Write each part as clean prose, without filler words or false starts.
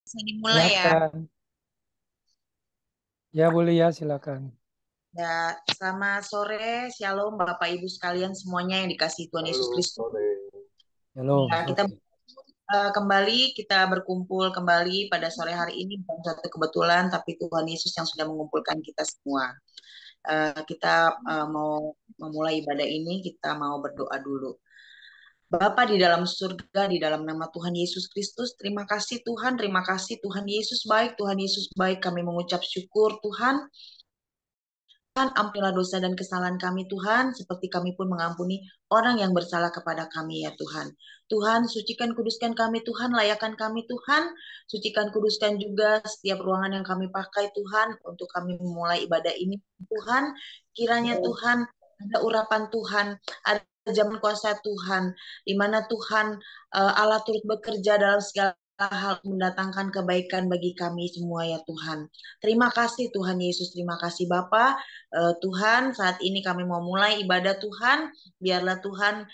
Bisa dimulai ya. Silakan. Ya boleh ya, silakan. Ya, selamat sore, Shalom Bapak Ibu sekalian semuanya yang dikasihi Tuhan Yesus Halo, Kristus. sore. Halo, Ya, kita sore. kembali kita berkumpul kembali pada sore hari ini bukan suatu kebetulan, tapi Tuhan Yesus yang sudah mengumpulkan kita semua. Kita mau memulai ibadah ini, kita mau berdoa dulu. Bapa di dalam surga, di dalam nama Tuhan Yesus Kristus, terima kasih Tuhan Yesus baik, Tuhan Yesus baik, kami mengucap syukur Tuhan. Tuhan, ampunilah dosa dan kesalahan kami Tuhan, seperti kami pun mengampuni orang yang bersalah kepada kami ya Tuhan. Tuhan, sucikan kuduskan kami Tuhan, layakan kami Tuhan, sucikan kuduskan juga setiap ruangan yang kami pakai Tuhan, untuk kami memulai ibadah ini Tuhan. Kiranya Tuhan, ada urapan Tuhan, ada zaman kuasa Tuhan, di mana Tuhan Allah turut bekerja dalam segala hal mendatangkan kebaikan bagi kami semua ya Tuhan. Terima kasih Tuhan Yesus, terima kasih Bapa. Tuhan, saat ini kami mau mulai ibadah Tuhan. Biarlah Tuhan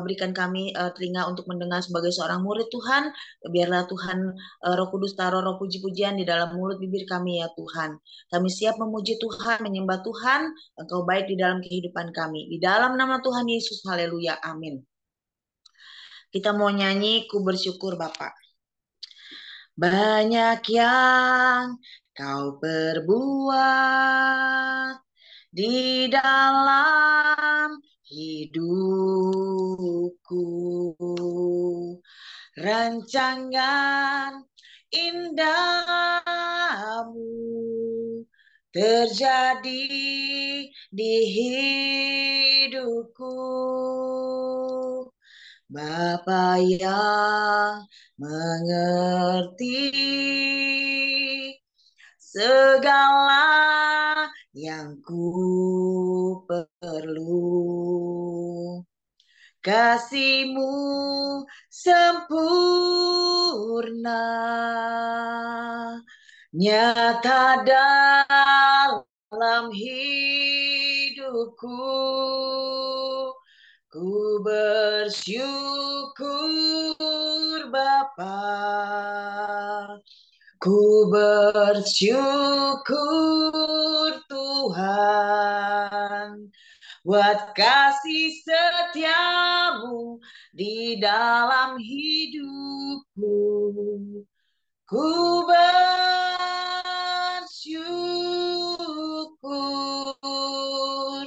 berikan kami telinga untuk mendengar sebagai seorang murid Tuhan. Biarlah Tuhan Roh Kudus taruh roh puji-pujian di dalam mulut bibir kami ya Tuhan. Kami siap memuji Tuhan, menyembah Tuhan. Engkau baik di dalam kehidupan kami. Di dalam nama Tuhan Yesus, haleluya, amin. Kita mau nyanyi, ku bersyukur Bapak. Banyak yang kau perbuat di dalam hidupku, rancangan indahmu terjadi di hidupku. Bapa yang mengerti segala yang ku perlu. Kasih-Mu sempurna, nyata dalam hidupku. Ku bersyukur Bapa, ku bersyukur Tuhan, buat kasih setiamu di dalam hidupku. Ku bersyukur.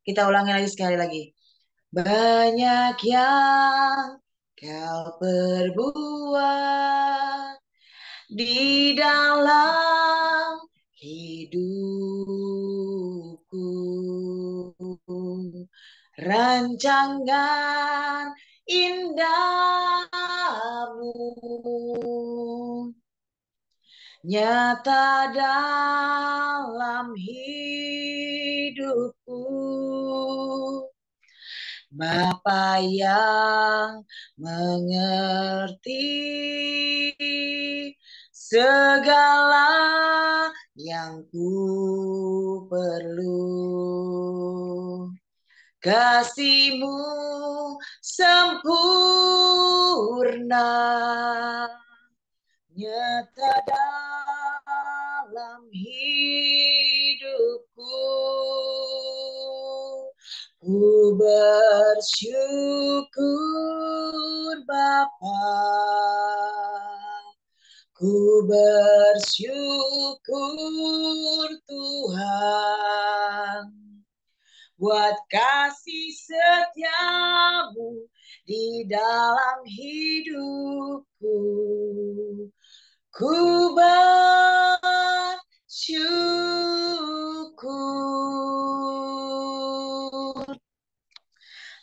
Kita ulangi lagi sekali lagi. Banyak yang kau perbuat di dalam hidupku, rancangan indahmu nyata dalam hidupku. Bapa yang mengerti segala yang ku perlu. Kasih-Mu sempurna, nyata dalam hidupku. Ku bersyukur Bapa, ku bersyukur Tuhan, buat kasih setiamu di dalam hidupku. Ku bersyukur.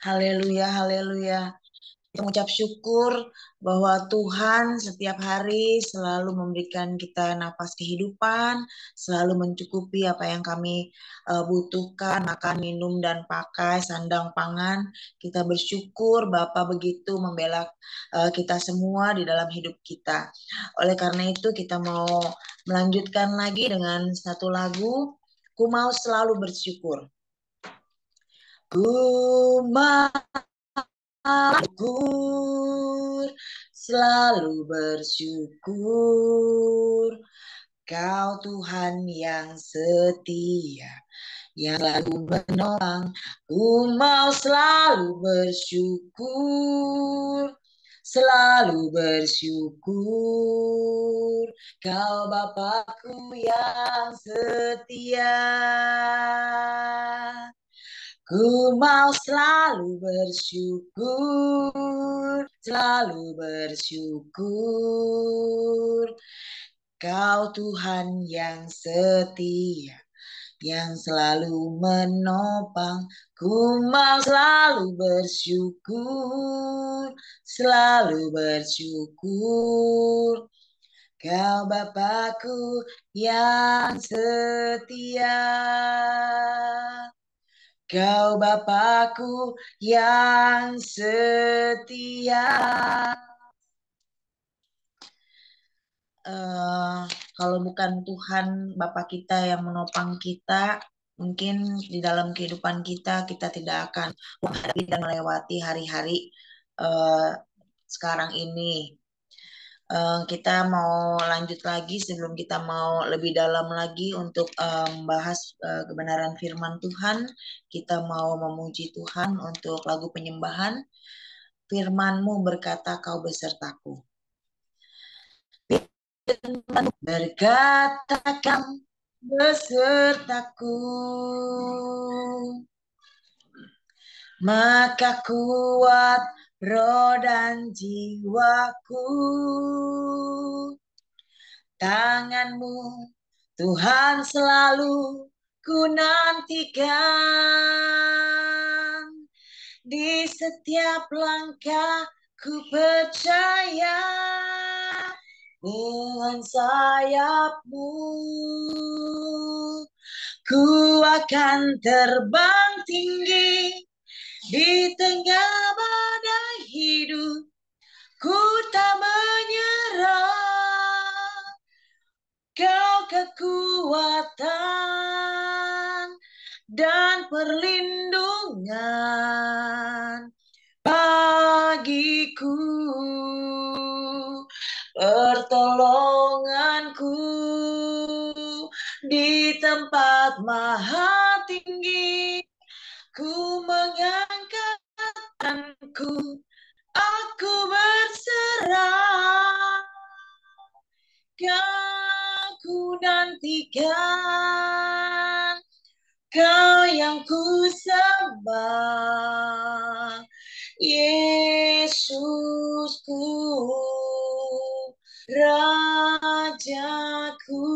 Haleluya, haleluya. Kita mengucap syukur bahwa Tuhan setiap hari selalu memberikan kita napas kehidupan, selalu mencukupi apa yang kami butuhkan, makan, minum, dan pakai, sandang, pangan. Kita bersyukur Bapa begitu membela kita semua di dalam hidup kita. Oleh karena itu kita mau melanjutkan lagi dengan satu lagu, Ku Mau Selalu Bersyukur. Ku mau bersyukur selalu bersyukur. Kau Tuhan yang setia, yang selalu menolong. Ku mau selalu bersyukur, selalu bersyukur. Kau Bapakku yang setia. Ku mau selalu bersyukur, selalu bersyukur. Kau Tuhan yang setia, yang selalu menopang. Ku mau selalu bersyukur, selalu bersyukur. Kau Bapakku yang setia. Kau Bapakku yang setia. Kalau bukan Tuhan Bapa kita yang menopang kita, mungkin di dalam kehidupan kita tidak akan menghadapi dan melewati hari-hari sekarang ini. Kita mau lanjut lagi sebelum kita mau lebih dalam lagi untuk membahas kebenaran firman Tuhan. Kita mau memuji Tuhan untuk lagu penyembahan. Firman-Mu berkata, Kau besertaku. Berkata, Kau besertaku. Maka kuat roh dan jiwaku. Tangan-Mu Tuhan selalu ku nantikan. Di setiap langkah ku percaya dengan sayap-Mu ku akan terbang tinggi di tengah badai hidup. Ku tak menyerah. Kau kekuatan dan perlindungan bagiku, pertolonganku di tempat maha tinggi. Ku mengangkat tanganku, aku berserah. Kau ku nantikan, Kau yang ku sembah, Yesusku, Rajaku.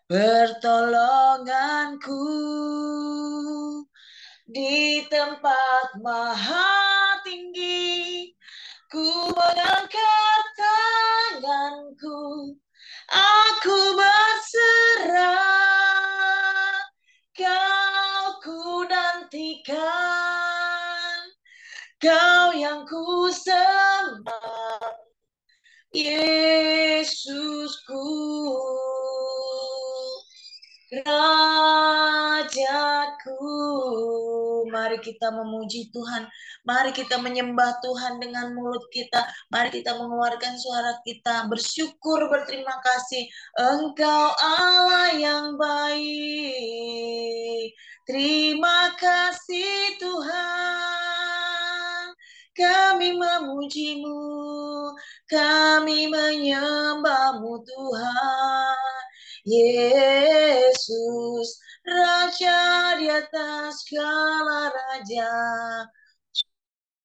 Pertolonganku di tempat maha tinggi. Ku mengangkat tanganku, aku berserah. Kau ku nantikan, Kau yang ku sembah, Yesusku, Rajaku. Mari kita memuji Tuhan. Mari kita menyembah Tuhan dengan mulut kita. Mari kita mengeluarkan suara kita. Bersyukur, berterima kasih. Engkau Allah yang baik. Terima kasih Tuhan. Kami memuji-Mu. Kami menyembah-Mu Tuhan. Yesus, Raja di atas segala raja.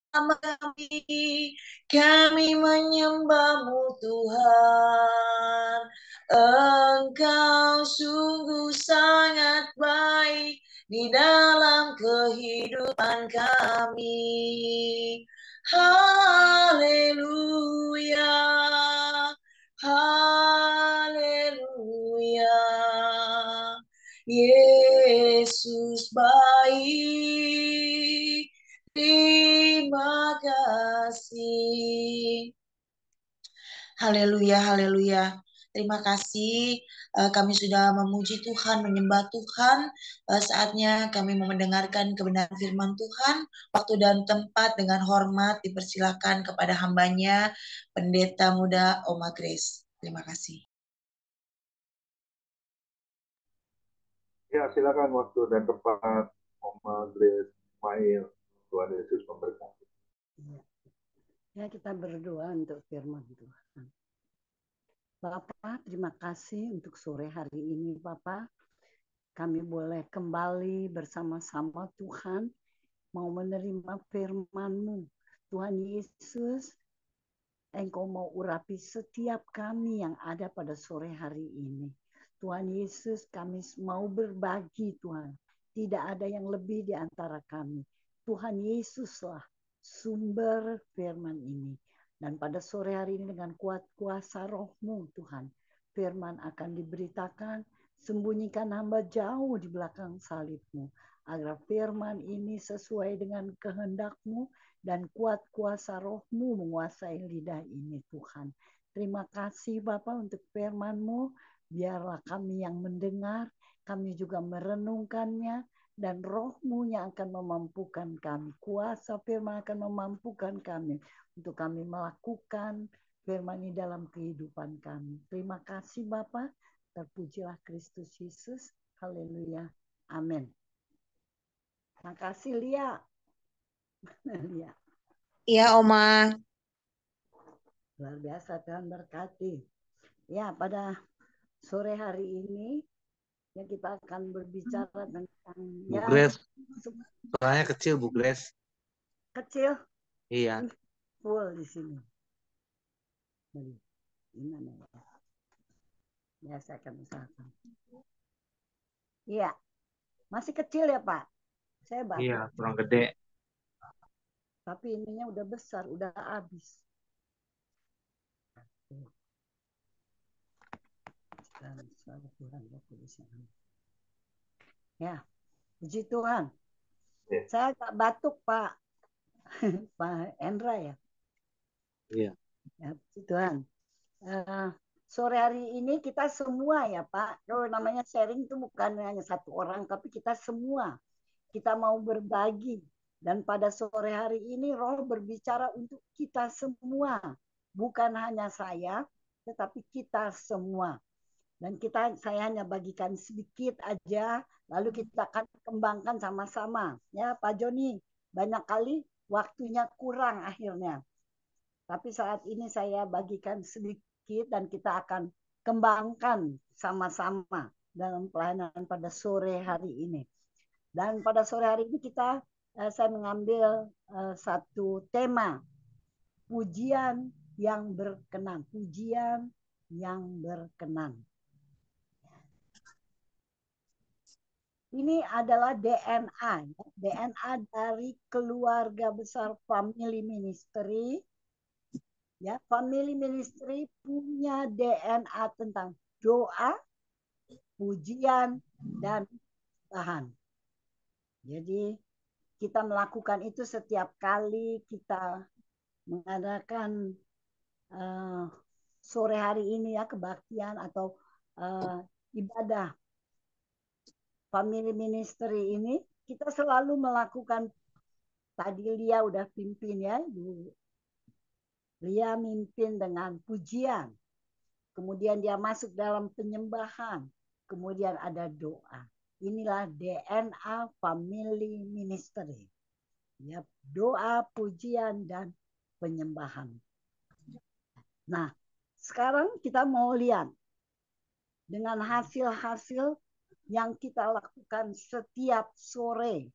Sama kami menyembah-Mu Tuhan. Engkau sungguh sangat baik di dalam kehidupan kami. Haleluya, haleluya. Yesus baik, terima kasih. Haleluya, haleluya. Terima kasih. Kami sudah memuji Tuhan, menyembah Tuhan. Saatnya kami mau mendengarkan kebenaran firman Tuhan. Waktu dan tempat dengan hormat dipersilakan kepada hambanya, Pendeta Muda Oma Grace. Terima kasih. Ya, silakan waktu dan tempat Oma Grace Mail. Tuhan Yesus memberkati. Ya, kita berdoa untuk firman Tuhan. Bapak, terima kasih untuk sore hari ini, Bapak. Kami boleh kembali bersama-sama Tuhan, mau menerima firman-Mu. Tuhan Yesus, Engkau mau urapi setiap kami yang ada pada sore hari ini. Tuhan Yesus, kami mau berbagi, Tuhan. Tidak ada yang lebih di antara kami. Tuhan Yesuslah sumber firman ini. Dan pada sore hari ini dengan kuat kuasa Roh-Mu, Tuhan, firman akan diberitakan. Sembunyikan hamba jauh di belakang salib-Mu, agar firman ini sesuai dengan kehendak-Mu dan kuat kuasa Roh-Mu menguasai lidah ini, Tuhan. Terima kasih Bapa untuk firman-Mu. Biarlah kami yang mendengar, kami juga merenungkannya, dan Roh-Mu yang akan memampukan kami. Kuasa firman akan memampukan kami untuk kami melakukan firman ini dalam kehidupan kami. Terima kasih Bapa. Terpujilah Kristus Yesus. Haleluya. Amin. Terima kasih Lia. Lia. Iya, Oma. Luar biasa, Tuhan berkati. Ya, pada sore hari ini ya kita akan berbicara tentang Bu Grace, suaranya kecil Bu Grace. Kecil? Iya. Full di sini. Gimana ya? Ya, saya akan usahakan. Iya. Masih kecil ya, Pak? Saya batuk. Iya, kurang gede. Tapi ininya udah besar, udah habis. Ya, puji Tuhan. Ya. Saya agak batuk, Pak. Pak Endra ya. Iya. Ya, puji Tuhan. Sore hari ini kita semua ya Pak, kalau namanya sharing itu bukan hanya satu orang, tapi kita semua. Kita mau berbagi. Dan pada sore hari ini Roh berbicara untuk kita semua. Bukan hanya saya, tetapi kita semua. Dan saya hanya bagikan sedikit aja, lalu kita akan kembangkan sama-sama. Ya Pak Joni, banyak kali waktunya kurang akhirnya. Tapi saat ini saya bagikan sedikit dan kita akan kembangkan sama-sama dalam pelayanan pada sore hari ini. Dan pada sore hari ini saya mengambil satu tema, pujian yang berkenan. Pujian yang berkenan. Ini adalah DNA, DNA dari keluarga besar Family Ministry. Ya, Family Ministry punya DNA tentang doa, pujian, dan bahan. Jadi kita melakukan itu setiap kali kita mengadakan sore hari ini ya kebaktian atau ibadah Family Ministry ini, kita selalu melakukan, tadi Lia udah pimpin ya, Lia mimpin dengan pujian. Kemudian dia masuk dalam penyembahan. Kemudian ada doa. Inilah DNA Family Ministry. Ya, doa, pujian, dan penyembahan. Nah, sekarang kita mau lihat dengan hasil-hasil yang kita lakukan setiap sore.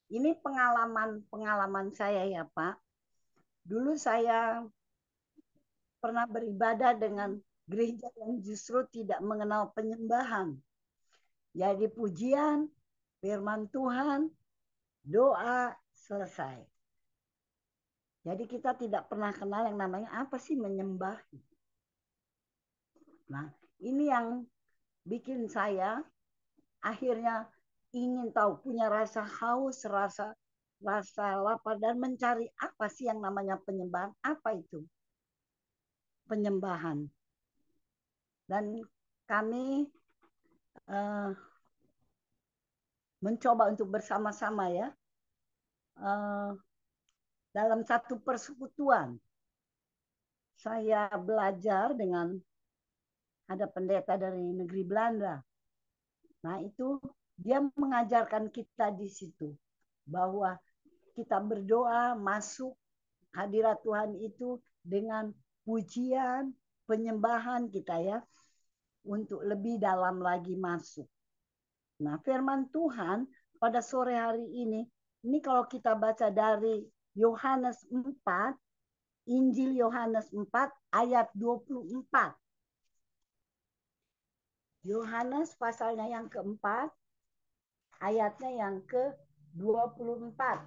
Ini pengalaman saya ya Pak. Dulu saya pernah beribadah dengan gereja yang justru tidak mengenal penyembahan. Jadi pujian, firman Tuhan, doa, selesai. Jadi kita tidak pernah kenal yang namanya apa sih menyembah. Nah, ini yang bikin saya akhirnya ingin tahu, punya rasa haus, rasa lapar, dan mencari apa sih yang namanya penyembahan. Apa itu penyembahan? Dan kami mencoba untuk bersama-sama ya dalam satu persekutuan. Saya belajar dengan ada pendeta dari negeri Belanda. Nah itu dia mengajarkan kita di situ bahwa kita berdoa masuk hadirat Tuhan itu dengan pujian, penyembahan kita ya, untuk lebih dalam lagi masuk. Nah, firman Tuhan pada sore hari ini kalau kita baca dari Yohanes 4, Injil Yohanes 4 ayat 24. Yohanes pasalnya yang keempat, ayatnya yang ke-24.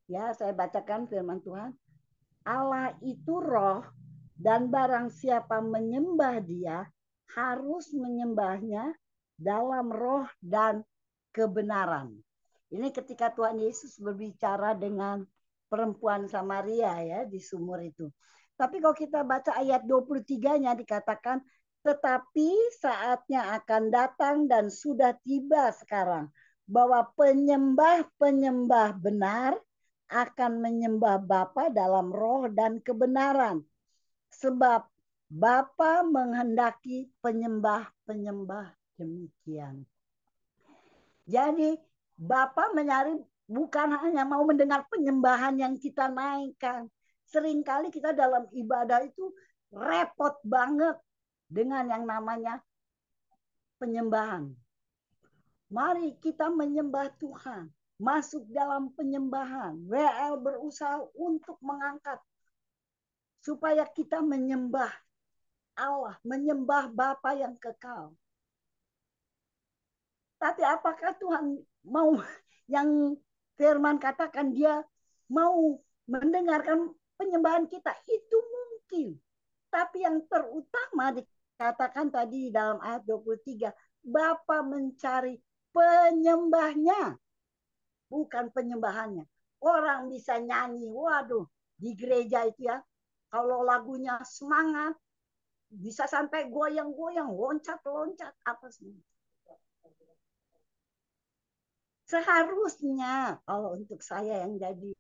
Ya, saya bacakan firman Tuhan. Allah itu roh, dan barang siapa menyembah dia, harus menyembahnya dalam roh dan kebenaran. Ini ketika Tuhan Yesus berbicara dengan perempuan Samaria ya di sumur itu. Tapi kalau kita baca ayat 23-nya dikatakan, tetapi saatnya akan datang dan sudah tiba sekarang, bahwa penyembah-penyembah benar akan menyembah Bapa dalam roh dan kebenaran. Sebab Bapa menghendaki penyembah-penyembah demikian. Jadi Bapa mencari bukan hanya mau mendengar penyembahan yang kita naikkan. Seringkali kita dalam ibadah itu repot banget dengan yang namanya penyembahan. Mari kita menyembah Tuhan. Masuk dalam penyembahan. WL berusaha untuk mengangkat. Supaya kita menyembah Allah. Menyembah Bapa yang kekal. Tapi apakah Tuhan mau yang firman katakan dia mau mendengarkan penyembahan kita? Itu mungkin. Tapi yang terutama dikatakan tadi dalam ayat 23. Bapa mencari penyembahnya. Bukan penyembahannya. Orang bisa nyanyi. Waduh. Di gereja itu ya. Kalau lagunya semangat. Bisa sampai goyang-goyang. Loncat-loncat. Apa sih? Seharusnya kalau untuk saya yang jadi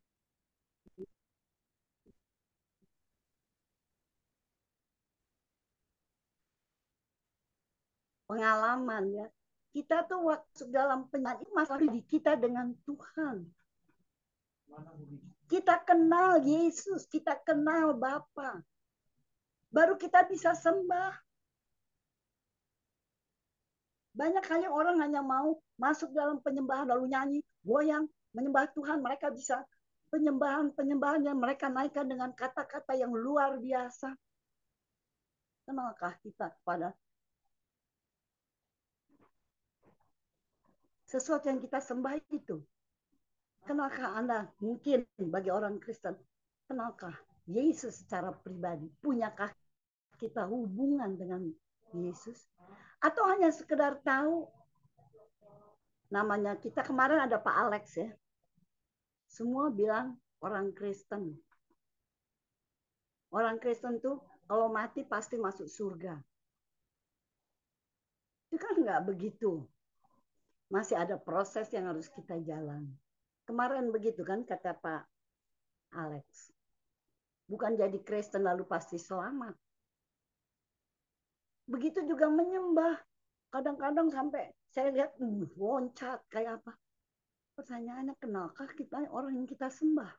pengalaman ya, kita tuh waktu dalam penyakit masalah diri kita dengan Tuhan. Kita kenal Yesus, kita kenal Bapa. Baru kita bisa sembah. Banyak kali orang hanya mau masuk dalam penyembahan lalu nyanyi, goyang, menyembah Tuhan. Mereka bisa penyembahan yang mereka naikkan dengan kata-kata yang luar biasa. Kenalkah kita kepada sesuatu yang kita sembah itu? Kenalkah Anda mungkin bagi orang Kristen, kenalkah Yesus secara pribadi? Punyakah kita hubungan dengan Yesus? Atau hanya sekedar tahu namanya kita kemarin ada Pak Alex ya. Semua bilang orang Kristen. Orang Kristen tuh kalau mati pasti masuk surga. Itu kan nggak begitu. Masih ada proses yang harus kita jalan. Kemarin begitu kan kata Pak Alex. Bukan jadi Kristen lalu pasti selamat. Begitu juga menyembah. Kadang-kadang sampai saya lihat loncat kayak apa. Pertanyaannya, kenalkah kita orang yang kita sembah?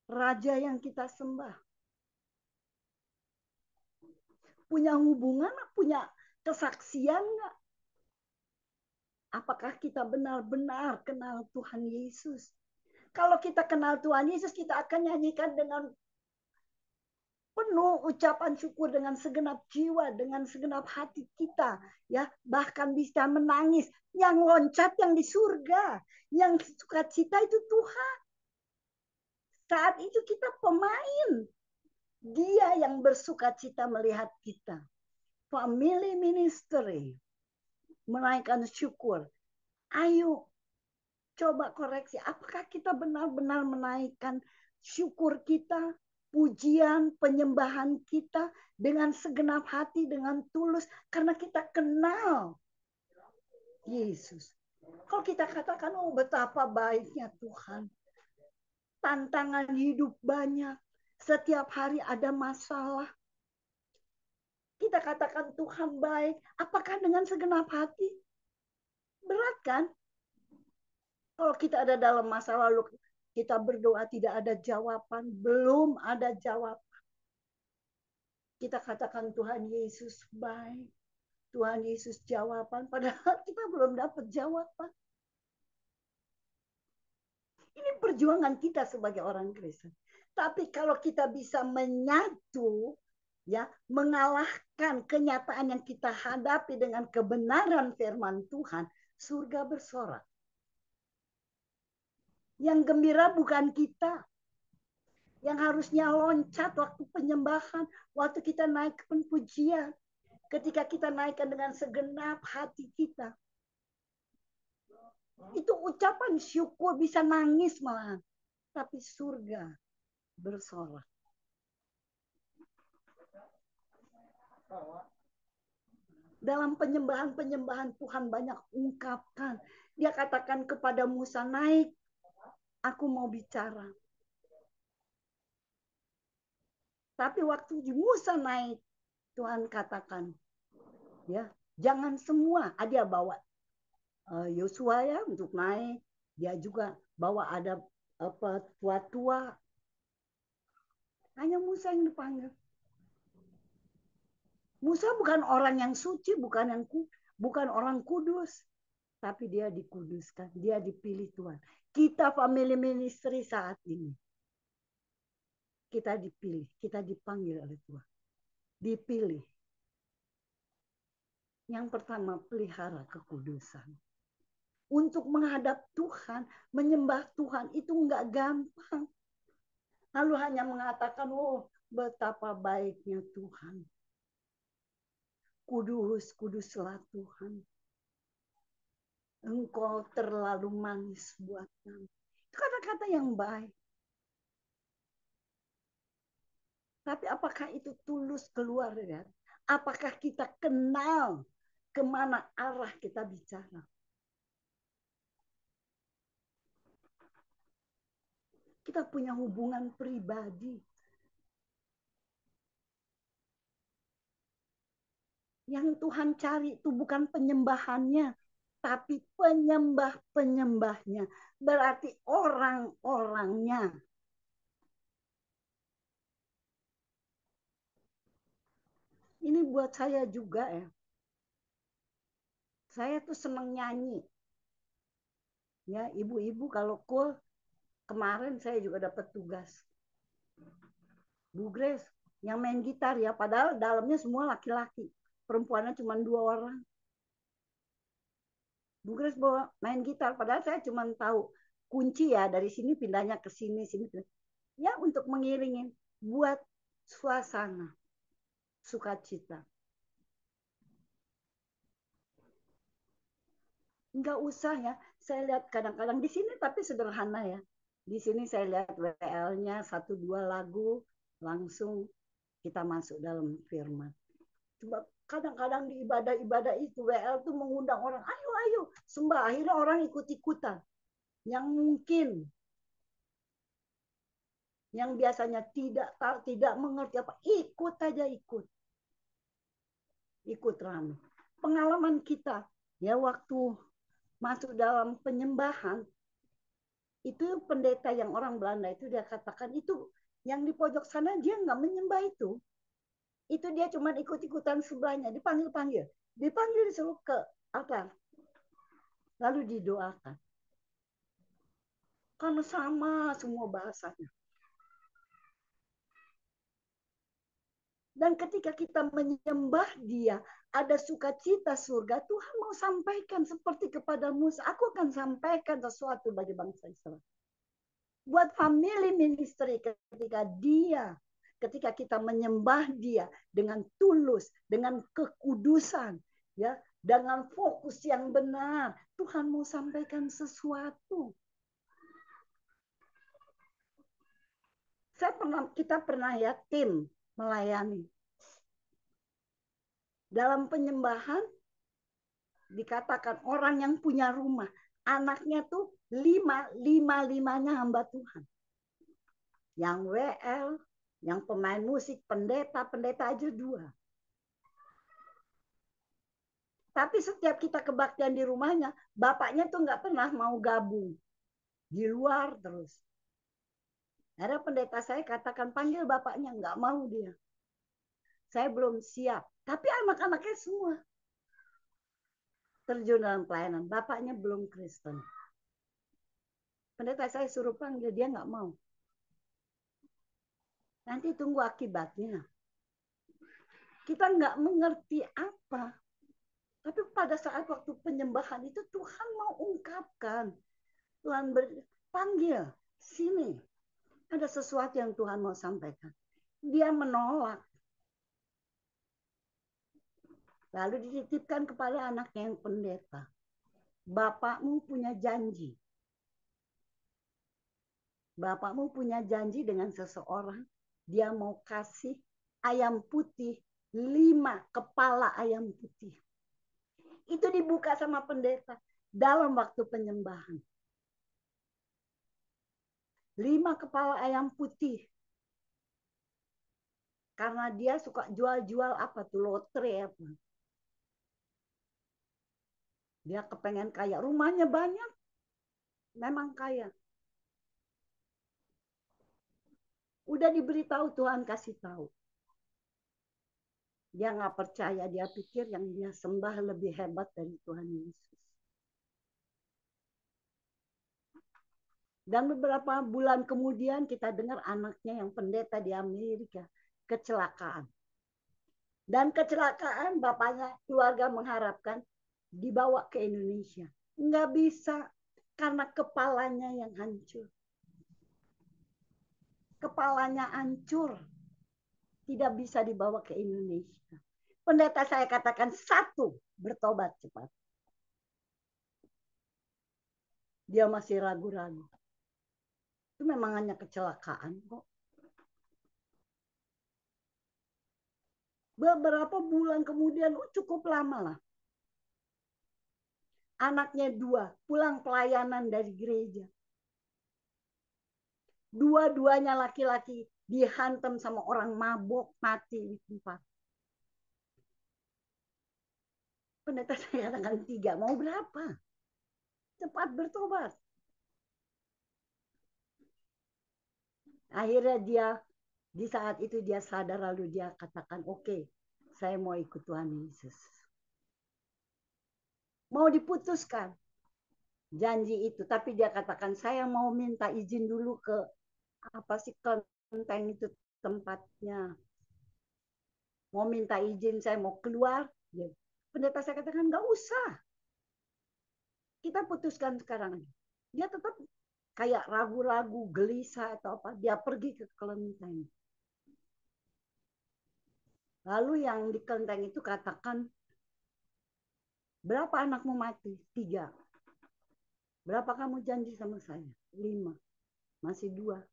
Raja yang kita sembah? Punya hubungan, punya kesaksian nggak? Apakah kita benar-benar kenal Tuhan Yesus? Kalau kita kenal Tuhan Yesus, kita akan nyanyikan dengan penuh ucapan syukur dengan segenap jiwa, dengan segenap hati kita, ya, bahkan bisa menangis. Yang loncat yang di surga, yang sukacita itu Tuhan. Saat itu kita pemain. Dia yang bersukacita melihat kita. Family ministry, menaikkan syukur. Ayo coba koreksi, apakah kita benar-benar menaikkan syukur kita pujian, penyembahan kita dengan segenap hati, dengan tulus, karena kita kenal Yesus. Kalau kita katakan, oh betapa baiknya Tuhan, tantangan hidup banyak, setiap hari ada masalah, kita katakan Tuhan baik, apakah dengan segenap hati? Berat kan? Kalau kita ada dalam masa lalu, kita berdoa tidak ada jawaban, belum ada jawaban. Kita katakan Tuhan Yesus baik, Tuhan Yesus jawaban, padahal kita belum dapat jawaban. Ini perjuangan kita sebagai orang Kristen. Tapi kalau kita bisa menyatu, ya, mengalahkan kenyataan yang kita hadapi dengan kebenaran firman Tuhan, surga bersorak. Yang gembira bukan kita. Yang harusnya loncat waktu penyembahan, waktu kita naik ke pujian, ketika kita naikkan dengan segenap hati kita. Itu ucapan syukur, bisa nangis malahan. Tapi surga bersorak. Dalam penyembahan-penyembahan Tuhan banyak ungkapkan. Dia katakan kepada Musa, naik, aku mau bicara. Tapi waktu Musa naik, Tuhan katakan, ya, jangan semua. Dia bawa Yosua ya untuk naik. Dia juga bawa ada tua-tua. Hanya Musa yang dipanggil. Musa bukan orang yang suci, bukan orang kudus, tapi dia dikuduskan, dia dipilih Tuhan. Kita family ministry saat ini, kita dipilih, kita dipanggil oleh Tuhan, dipilih. Yang pertama, pelihara kekudusan. Untuk menghadap Tuhan, menyembah Tuhan itu enggak gampang. Lalu hanya mengatakan, oh betapa baiknya Tuhan. Kudus, kuduslah Tuhan. Engkau terlalu manis buat kami. Itu kata-kata yang baik. Tapi apakah itu tulus keluar ya? Apakah kita kenal kemana arah kita bicara? Kita punya hubungan pribadi. Yang Tuhan cari itu bukan penyembahannya, tapi penyembah-penyembahnya. Berarti orang-orangnya. Ini buat saya juga ya. Saya tuh senang nyanyi. Ya, ibu-ibu kalau cool, kemarin saya juga dapat tugas. Bu Grace, yang main gitar ya, padahal dalamnya semua laki-laki. Perempuannya cuma 2 orang. Bu Grace bawa main gitar, padahal saya cuma tahu kunci ya, dari sini pindahnya ke sini, sini. Ya, untuk mengiringin, buat suasana, sukacita. Enggak usah ya, saya lihat kadang-kadang di sini tapi sederhana ya. Di sini saya lihat WL-nya 1-2 lagu, langsung kita masuk dalam firman. Coba kadang-kadang di ibadah-ibadah itu WL tuh mengundang orang, ayo sembah, akhirnya orang ikut-ikutan. Yang mungkin yang biasanya tidak mengerti apa, ikut aja ikut ramai. Pengalaman kita ya waktu masuk dalam penyembahan, itu pendeta yang orang Belanda itu dia katakan, itu yang di pojok sana dia nggak menyembah itu dia cuma ikut-ikutan sebelahnya, dipanggil disuruh ke altar, lalu didoakan, karena sama semua bahasanya. Dan ketika kita menyembah dia, ada sukacita surga, Tuhan mau sampaikan seperti kepada Musa, aku akan sampaikan sesuatu bagi bangsa Israel. Buat family ministry, ketika kita menyembah dia dengan tulus, dengan kekudusan, ya, dengan fokus yang benar, Tuhan mau sampaikan sesuatu. Kita pernah ya tim melayani. Dalam penyembahan dikatakan orang yang punya rumah, anaknya tuh limanya hamba Tuhan. Yang WL, yang pemain musik, pendeta aja 2. Tapi setiap kita kebaktian di rumahnya, bapaknya tuh nggak pernah mau gabung. Di luar terus. Ada pendeta saya katakan panggil bapaknya, nggak mau dia. Saya belum siap. Tapi anak-anaknya semua terjun dalam pelayanan. Bapaknya belum Kristen. Pendeta saya suruh panggil, dia nggak mau. Nanti tunggu akibatnya. Kita nggak mengerti apa. Tapi pada saat waktu penyembahan itu Tuhan mau ungkapkan. Tuhan panggil, sini. Ada sesuatu yang Tuhan mau sampaikan. Dia menolak. Lalu dititipkan kepada anaknya yang pendeta. Bapakmu punya janji. Bapakmu punya janji dengan seseorang. Dia mau kasih ayam putih, 5 kepala ayam putih. Itu dibuka sama pendeta dalam waktu penyembahan. 5 kepala ayam putih. Karena dia suka jual-jual apa tuh, lotre apa. Dia kepengen kaya. Rumahnya banyak. Memang kaya. Udah diberitahu, Tuhan kasih tahu. Dia nggak percaya, dia pikir yang dia sembah lebih hebat dari Tuhan Yesus. Dan beberapa bulan kemudian kita dengar anaknya yang pendeta di Amerika kecelakaan. Dan kecelakaan bapaknya, keluarga mengharapkan dibawa ke Indonesia. Nggak bisa karena kepalanya yang hancur. Kepalanya hancur. Tidak bisa dibawa ke Indonesia. Pendeta saya katakan 1, bertobat cepat. Dia masih ragu-ragu. Itu memang hanya kecelakaan kok. Beberapa bulan kemudian, cukup lama lah. Anaknya 2, pulang pelayanan dari gereja. Dua-duanya laki-laki dihantam sama orang mabok, mati di tempat. Pendeta saya katakan 3, mau berapa? Cepat bertobat. Akhirnya dia, di saat itu dia sadar, lalu dia katakan, oke, saya mau ikut Tuhan Yesus. Mau diputuskan janji itu, tapi dia katakan, saya mau minta izin dulu ke apa sih kelenteng itu tempatnya. Mau minta izin, saya mau keluar. Pendeta saya katakan, nggak usah. Kita putuskan sekarang. Dia tetap kayak ragu-ragu, gelisah atau apa. Dia pergi ke kelenteng. Lalu yang di kelenteng itu katakan, berapa anakmu mati? 3. Berapa kamu janji sama saya? 5. Masih 2.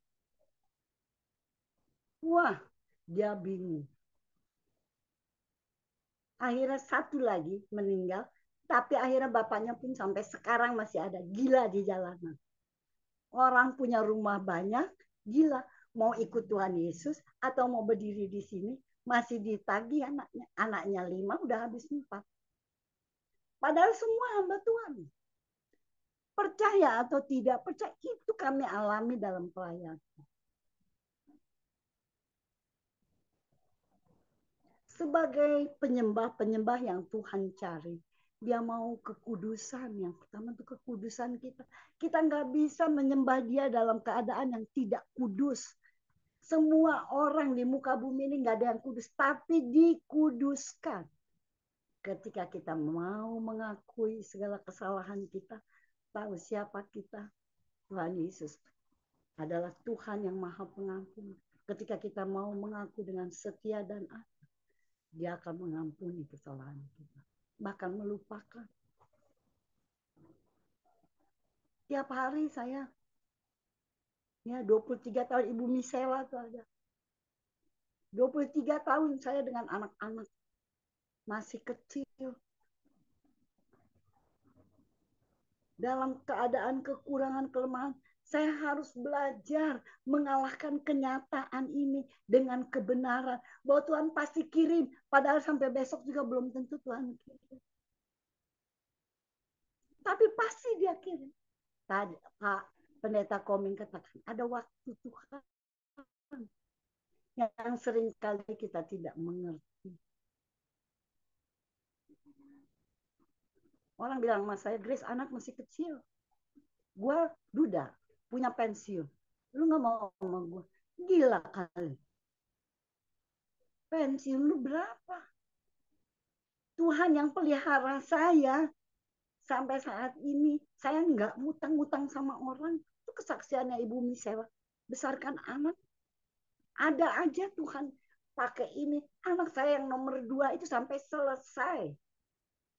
Wah, dia bingung. Akhirnya 1 lagi meninggal. Tapi akhirnya bapaknya pun sampai sekarang masih ada. Gila di jalanan. Orang punya rumah banyak, gila. Mau ikut Tuhan Yesus atau mau berdiri di sini, masih ditagih anaknya. Anaknya 5, udah habis 4. Padahal semua hamba Tuhan. Percaya atau tidak percaya, itu kami alami dalam pelayanan. Sebagai penyembah-penyembah yang Tuhan cari, dia mau kekudusan. Yang pertama itu kekudusan kita. Kita nggak bisa menyembah dia dalam keadaan yang tidak kudus. Semua orang di muka bumi ini nggak ada yang kudus, tapi dikuduskan. Ketika kita mau mengakui segala kesalahan kita, tahu siapa kita, Tuhan Yesus adalah Tuhan yang Maha Pengampun. Ketika kita mau mengaku dengan setia dan adil, dia akan mengampuni kesalahan kita. Bahkan melupakan. Tiap hari saya Ya, 23 tahun Ibu Misela tuh ada. 23 tahun saya dengan anak-anak masih kecil. Dalam keadaan kekurangan kelemahan, saya harus belajar mengalahkan kenyataan ini dengan kebenaran. Bahwa Tuhan pasti kirim, padahal sampai besok juga belum tentu Tuhan kirim. Tapi pasti dia kirim. Tadi Pak Pendeta Koming katakan, ada waktu Tuhan yang sering kali kita tidak mengerti. Orang bilang sama saya, Grace anak masih kecil. Gue duda, punya pensiun. Lu gak mau sama gue? Gila kali. Pensiun lu berapa? Tuhan yang pelihara saya sampai saat ini. Saya nggak ngutang-ngutang sama orang. Itu kesaksiannya Ibu Misela. Besarkan anak. Ada aja Tuhan pakai ini. Anak saya yang nomor 2 itu sampai selesai.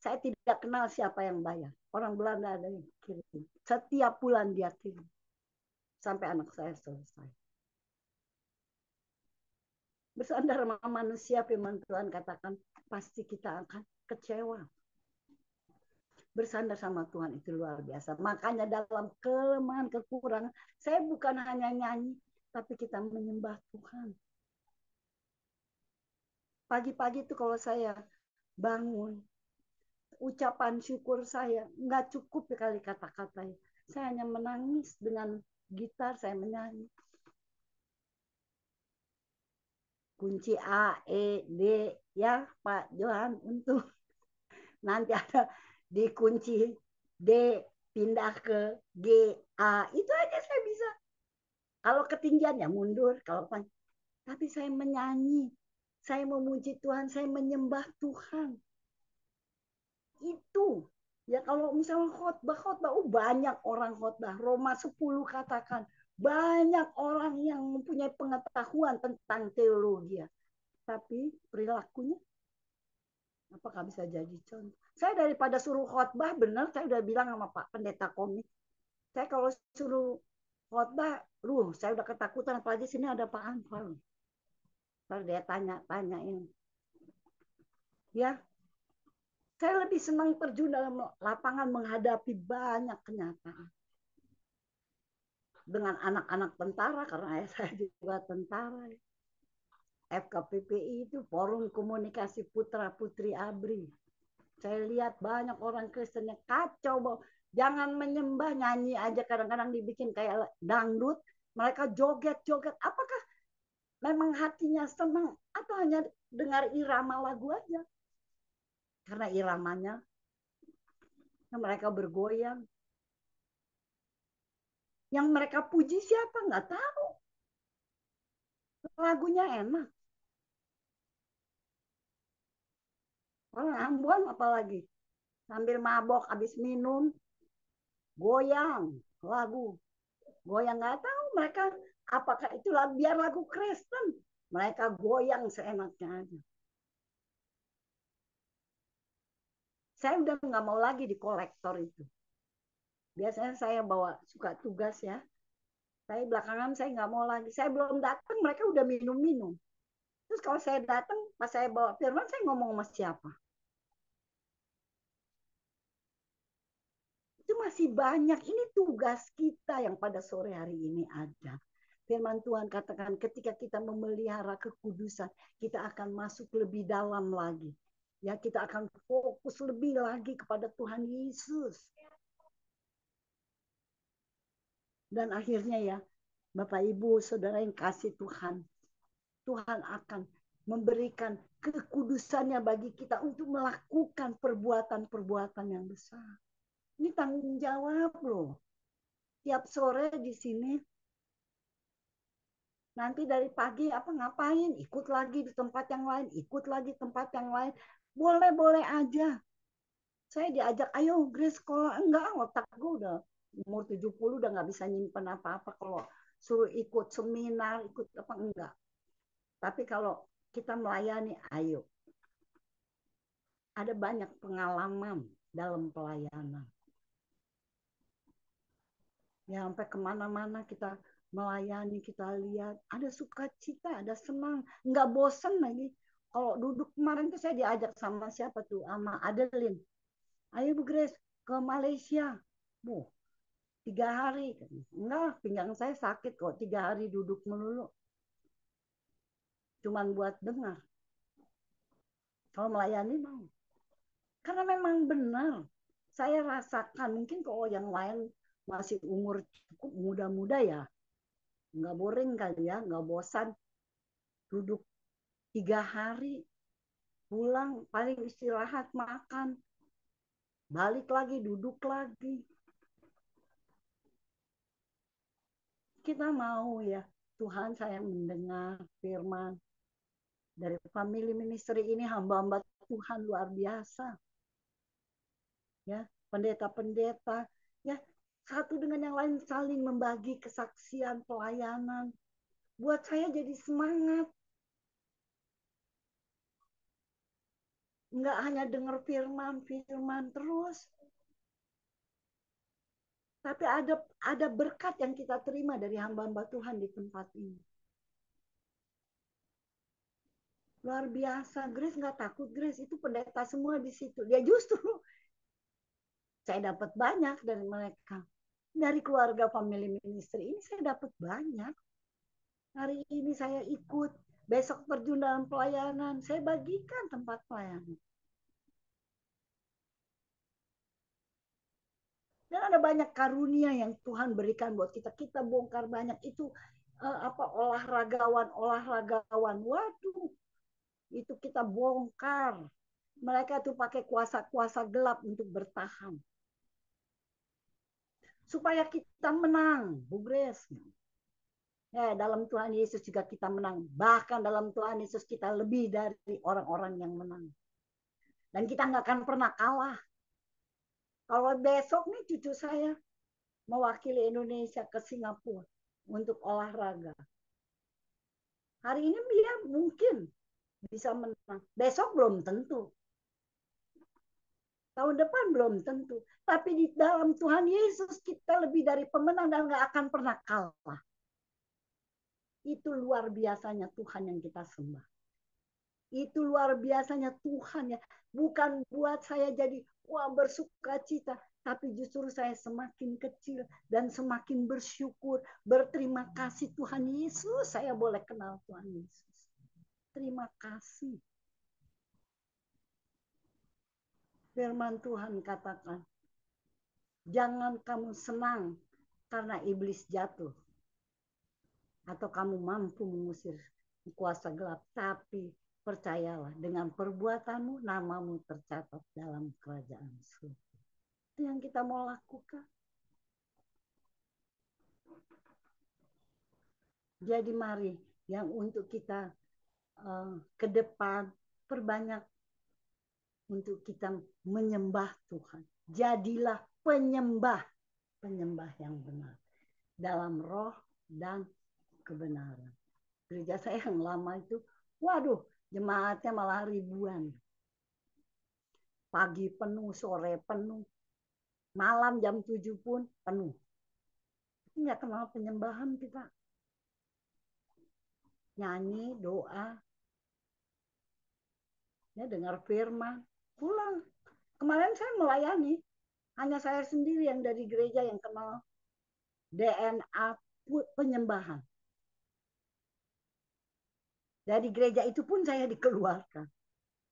Saya tidak kenal siapa yang bayar. Orang Belanda ada yang kirim. Setiap bulan dia kirim. Sampai anak saya selesai. Bersandar sama manusia, firman Tuhan katakan, pasti kita akan kecewa. Bersandar sama Tuhan itu luar biasa. Makanya dalam kelemahan, kekurangan, saya bukan hanya nyanyi, tapi kita menyembah Tuhan. Pagi-pagi itu kalau saya bangun, ucapan syukur saya nggak cukup kali kata-katanya. Saya hanya menangis dengan gitar, saya menyanyi. Kunci A, E, D, ya Pak Johan, untuk nanti ada di kunci D pindah ke G, A. Itu aja saya bisa. Kalau ketinggian ya mundur, kalau tapi saya menyanyi. Saya memuji Tuhan, saya menyembah Tuhan. Itu. Ya kalau misalnya khotbah, banyak orang khotbah. Roma 10 katakan, banyak orang yang mempunyai pengetahuan tentang teologi. Tapi perilakunya apakah bisa jadi contoh? Saya daripada suruh khotbah, benar saya udah bilang sama Pak Pendeta Komik. Saya kalau suruh khotbah, saya udah ketakutan, apalagi sini ada Pak Anwar. Lalu dia tanyain. Ya, saya lebih senang terjun dalam lapangan menghadapi banyak kenyataan. Dengan anak-anak tentara, karena ayah saya juga tentara. FKPPI itu Forum Komunikasi Putra Putri ABRI. Saya lihat banyak orang Kristen yang kacau. Jangan menyembah, nyanyi aja. Kadang-kadang dibikin kayak dangdut. Mereka joget-joget. Apakah memang hatinya senang atau hanya dengar irama lagu aja? Karena iramanya mereka bergoyang. Yang mereka puji siapa? Nggak tahu. Lagunya enak. Orang Ambon apalagi. Sambil mabok, habis minum. Goyang. Lagu. Goyang nggak tahu mereka apakah itu biar lagu Kristen. Mereka goyang seenaknya aja. Saya udah nggak mau lagi di kolektor itu. Biasanya saya bawa suka tugas ya. Saya belakangan saya nggak mau lagi. Saya belum datang mereka udah minum-minum. Terus kalau saya datang pas saya bawa firman saya ngomong sama siapa? Itu masih banyak. Ini tugas kita yang pada sore hari ini ada. Firman Tuhan katakan ketika kita memelihara kekudusan, kita akan masuk lebih dalam lagi. Ya, kita akan fokus lebih lagi kepada Tuhan Yesus. Dan akhirnya ya, Bapak Ibu, Saudara yang kasih Tuhan, Tuhan akan memberikan kekudusannya bagi kita untuk melakukan perbuatan-perbuatan yang besar. Ini tanggung jawab loh. Tiap sore di sini, nanti dari pagi apa ngapain? Ikut lagi di tempat yang lain, ikut lagi tempat yang lain. Boleh-boleh aja. Saya diajak, ayo Grace sekolah. Enggak, otak gue udah umur 70 udah nggak bisa nyimpen apa-apa. Kalau suruh ikut seminar, ikut apa enggak. Tapi kalau kita melayani, ayo. Ada banyak pengalaman dalam pelayanan. Ya sampai kemana-mana kita melayani, kita lihat ada sukacita, ada senang, nggak bosan lagi. Kalau duduk kemarin tuh saya diajak sama siapa tuh, sama Adeline. Ayo Bu Grace ke Malaysia. Bu, 3 hari. Enggak, pinggang saya sakit kok 3 hari duduk melulu. Cuman buat dengar. Kalau melayani mau. Karena memang benar. Saya rasakan, mungkin kalau yang lain masih umur cukup muda-muda ya, nggak boring kali ya, nggak bosan. Duduk 3 hari, pulang paling istirahat makan, balik lagi duduk lagi. Kita mau ya, Tuhan saya mendengar firman dari family ministry ini, hamba-hamba Tuhan luar biasa. Ya, pendeta-pendeta, ya, satu dengan yang lain saling membagi kesaksian pelayanan. Buat saya jadi semangat. Enggak hanya dengar firman terus. Tapi ada berkat yang kita terima dari hamba-hamba Tuhan di tempat ini. Luar biasa. Grace nggak takut, Grace. Itu pendeta semua di situ. Dia justru saya dapat banyak dari mereka. Dari keluarga family ministry ini saya dapat banyak. Hari ini saya ikut. Besok terjun dalam pelayanan. Saya bagikan tempat pelayanan. Dan ada banyak karunia yang Tuhan berikan buat kita. Kita bongkar banyak itu olahragawan. Waduh, itu kita bongkar. Mereka tuh pakai kuasa-kuasa gelap untuk bertahan. Supaya kita menang, Bu Grace. Ya, dalam Tuhan Yesus juga kita menang. Bahkan dalam Tuhan Yesus kita lebih dari orang-orang yang menang. Dan kita nggak akan pernah kalah. Kalau besok nih cucu saya mewakili Indonesia ke Singapura untuk olahraga. Hari ini dia mungkin bisa menang. Besok belum tentu. Tahun depan belum tentu. Tapi di dalam Tuhan Yesus kita lebih dari pemenang dan nggak akan pernah kalah. Itu luar biasanya Tuhan yang kita sembah. Itu luar biasanya Tuhan ya. Bukan buat saya jadi bersuka cita. Tapi justru saya semakin kecil dan semakin bersyukur. Berterima kasih Tuhan Yesus. Saya boleh kenal Tuhan Yesus. Terima kasih. Firman Tuhan katakan, jangan kamu senang karena iblis jatuh. Atau kamu mampu mengusir kuasa gelap. Tapi percayalah, dengan perbuatanmu namamu tercatat dalam kerajaan surga. Itu yang kita mau lakukan. Jadi mari yang untuk kita ke depan perbanyak untuk kita menyembah Tuhan. Jadilah penyembah yang benar dalam roh dan kebenaran. Gereja saya yang lama itu, waduh, jemaatnya malah ribuan. Pagi penuh, sore penuh, malam jam 7 pun penuh. Nggak kenal penyembahan kita. Nyanyi, doa, ya dengar firman, pulang. Kemarin saya melayani, hanya saya sendiri yang dari gereja yang kenal DNA penyembahan. Dari gereja itu pun saya dikeluarkan.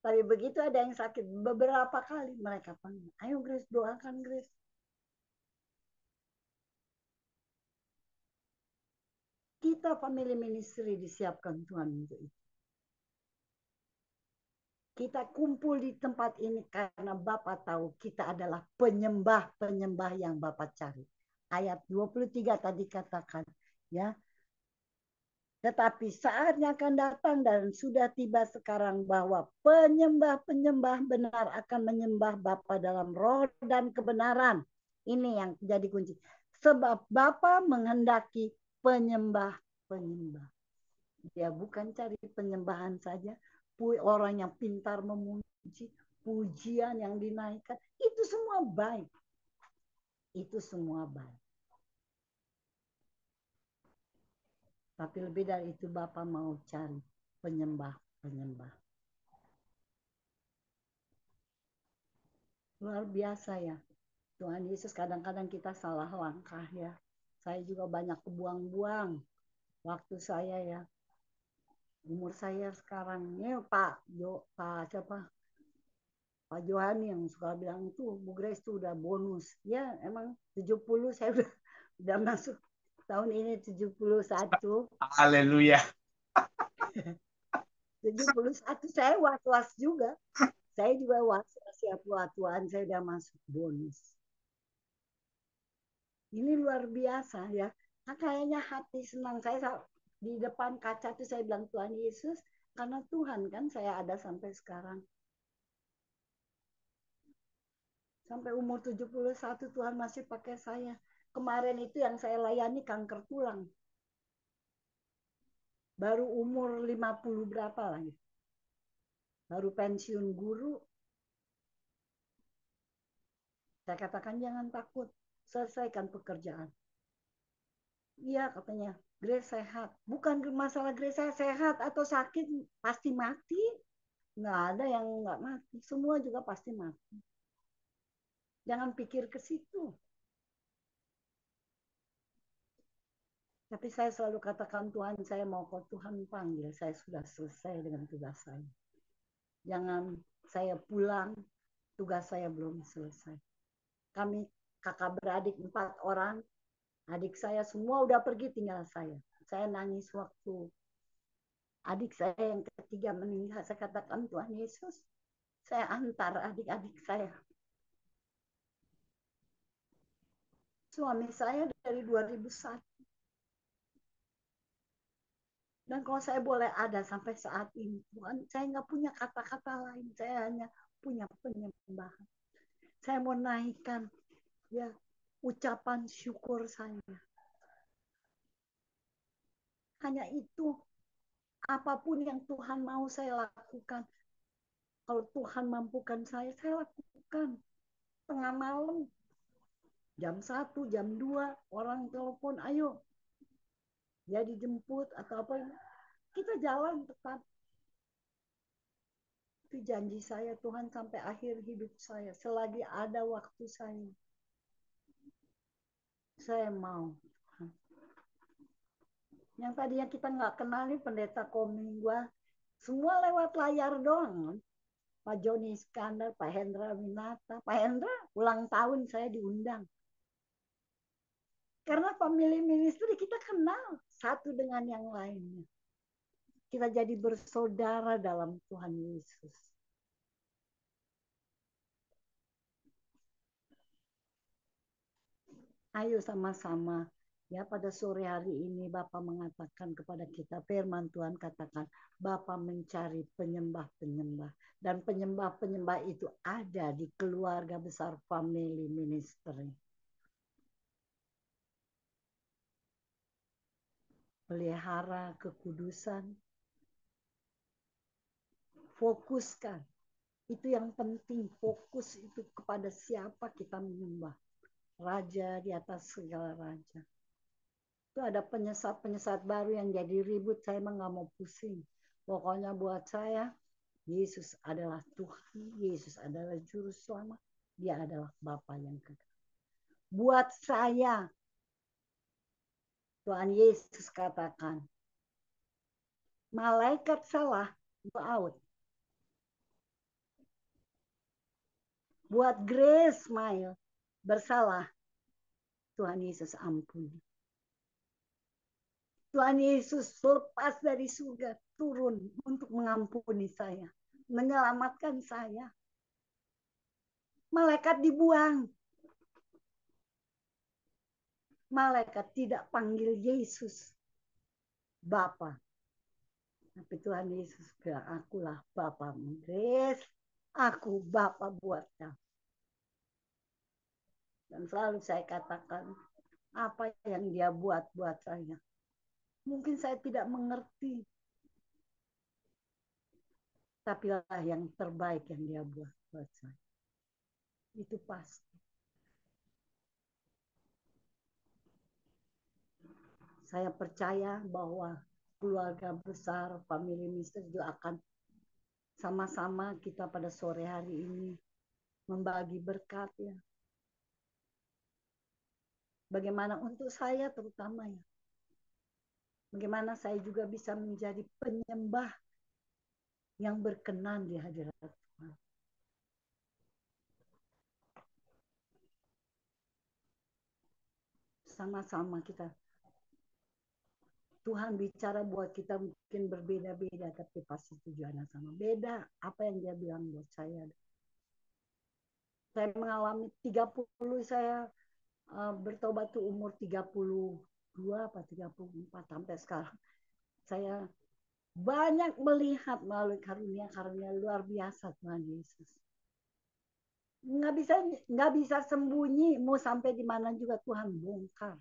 Tapi begitu ada yang sakit, beberapa kali mereka panggil, ayo Grace, doakan Grace. Kita family ministry disiapkan Tuhan untuk itu. Kita kumpul di tempat ini karena Bapak tahu kita adalah penyembah yang Bapak cari. Ayat 23 tadi katakan, ya. Tetapi saatnya akan datang dan sudah tiba sekarang bahwa penyembah benar akan menyembah Bapa dalam roh dan kebenaran. Ini yang jadi kunci. Sebab Bapa menghendaki penyembah. Dia bukan cari penyembahan saja. Orang yang pintar memuji, pujian yang dinaikkan. Itu semua baik. Tapi lebih dari itu Bapak mau cari penyembah-penyembah. Luar biasa ya. Tuhan Yesus, kadang-kadang kita salah langkah ya. Saya juga banyak kebuang-buang waktu saya ya. Umur saya sekarang ya Pak Johani yang suka bilang itu Bu Grace itu udah bonus. Ya emang 70 saya udah masuk tahun ini 71. Haleluya. 71 saya was-was juga. Saya juga was-was ya tua-tuaan saya udah masuk bonus. Ini luar biasa ya. Nah, kayaknya hati senang saya di depan kaca tuh saya bilang Tuhan Yesus, karena Tuhan kan saya ada sampai sekarang. Sampai umur 71 Tuhan masih pakai saya. Kemarin itu yang saya layani kanker tulang. Baru umur 50 berapa lagi. Baru pensiun guru. Saya katakan jangan takut, selesaikan pekerjaan. Iya katanya, Grace sehat. Bukan masalah Grace saya sehat atau sakit, pasti mati. Nggak ada yang nggak mati. Semua juga pasti mati. Jangan pikir ke situ. Tapi saya selalu katakan Tuhan, saya mau kau Tuhan panggil. Saya sudah selesai dengan tugas saya. Jangan saya pulang, tugas saya belum selesai. Kami kakak beradik 4 orang. Adik saya semua udah pergi, tinggal saya. Saya nangis waktu adik saya yang ketiga meninggal. Saya katakan Tuhan Yesus, saya antar adik-adik saya. Suami saya dari 2001. Dan kalau saya boleh ada sampai saat ini, Tuhan, saya nggak punya kata-kata lain. Saya hanya punya penyembahan. Saya mau naikkan ya ucapan syukur saya. Hanya itu, apapun yang Tuhan mau saya lakukan. Kalau Tuhan mampukan saya lakukan. Tengah malam, jam 1, jam 2, orang telepon, ayo. Ya dijemput atau apa. Kita jalan tetap. Itu janji saya Tuhan sampai akhir hidup saya. Selagi ada waktu saya mau. Yang tadinya kita nggak kenal nih pendeta Koming gua. Semua lewat layar doang. Pak Joni Iskandar, Pak Hendra Winata. Pak Hendra ulang tahun saya diundang. Karena family ministry kita kenal satu dengan yang lainnya. Kita jadi bersaudara dalam Tuhan Yesus. Ayo sama-sama. Ya, pada sore hari ini Bapak mengatakan kepada kita, firman Tuhan katakan, Bapak mencari penyembah-penyembah. Dan penyembah-penyembah itu ada di keluarga besar family ministry. Pelihara kekudusan. Fokuskan. Itu yang penting, fokus itu kepada siapa kita menyembah. Raja di atas segala raja. Itu ada penyesat-penyesat baru yang jadi ribut, saya emang nggak mau pusing. Pokoknya buat saya, Yesus adalah Tuhan, Yesus adalah Juru Selamat, Dia adalah Bapa yang kekal. Buat saya, Tuhan Yesus katakan, malaikat salah, go out. Buat Grace Mail bersalah, Tuhan Yesus ampuni. Tuhan Yesus lepas dari surga, turun untuk mengampuni saya, menyelamatkan saya. Malaikat dibuang. Malaikat tidak panggil Yesus Bapa. Tapi Tuhan Yesus bilang, akulah Bapa Grace, aku Bapa buat kamu. Dan selalu saya katakan, apa yang Dia buat saya. Mungkin saya tidak mengerti. Tapi lah yang terbaik yang Dia buat saya. Itu pasti. Saya percaya bahwa keluarga besar, family minister juga akan sama-sama kita pada sore hari ini membagi berkat ya. Bagaimana untuk saya terutama ya. Bagaimana saya juga bisa menjadi penyembah yang berkenan di hadirat Tuhan. Sama-sama kita. Tuhan bicara buat kita mungkin berbeda-beda, tapi pasti tujuannya sama. Beda apa yang dia bilang buat saya. Saya mengalami 30, saya bertobat tuh umur 32 apa 34 sampai sekarang. Saya banyak melihat melalui karunia-karunia luar biasa Tuhan Yesus. Nggak bisa sembunyi, mau sampai di mana juga Tuhan bongkar.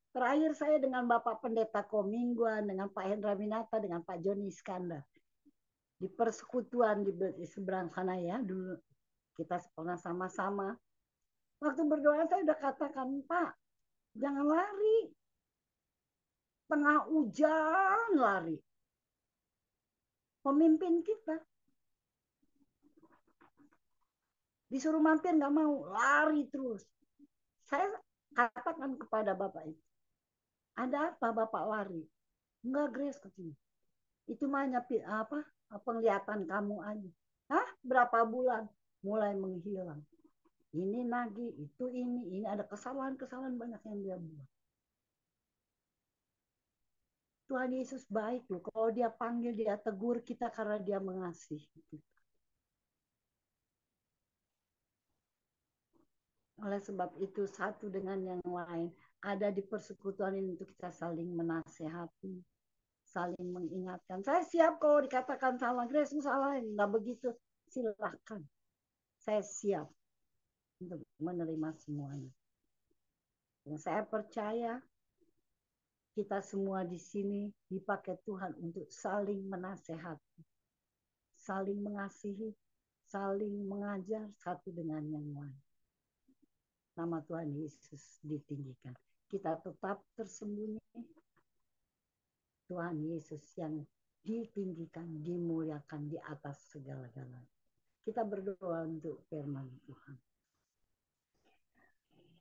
Terakhir saya dengan Bapak Pendeta Komingguan, dengan Pak Hendra Winata, dengan Pak Joni Iskandar. Di persekutuan di seberang sana ya, dulu kita pernah sama-sama. Waktu berdoa saya udah katakan, Pak, jangan lari. Tengah hujan lari. Pemimpin kita. Disuruh mampir nggak mau, lari terus. Saya katakan kepada Bapak itu, ada apa Bapak lari? Enggak, Grace katanya. Itu mah apa penglihatan kamu aja. Hah? Berapa bulan? Mulai menghilang. Ini nagih, itu ini ada kesalahan-kesalahan banyak yang dia buat. Tuhan Yesus baik loh. Kalau dia panggil, dia tegur kita karena dia mengasihi. Oleh sebab itu satu dengan yang lain ada di persekutuan ini untuk kita saling menasehati, saling mengingatkan. Saya siap kalau dikatakan salah, Grace salah, nggak begitu, silahkan. Saya siap untuk menerima semuanya. Dan saya percaya kita semua di sini dipakai Tuhan untuk saling menasehati, saling mengasihi, saling mengajar satu dengan yang lain. Nama Tuhan Yesus ditinggikan. Kita tetap tersembunyi. Tuhan Yesus yang ditinggikan, dimuliakan di atas segala-galanya. Kita berdoa untuk firman Tuhan.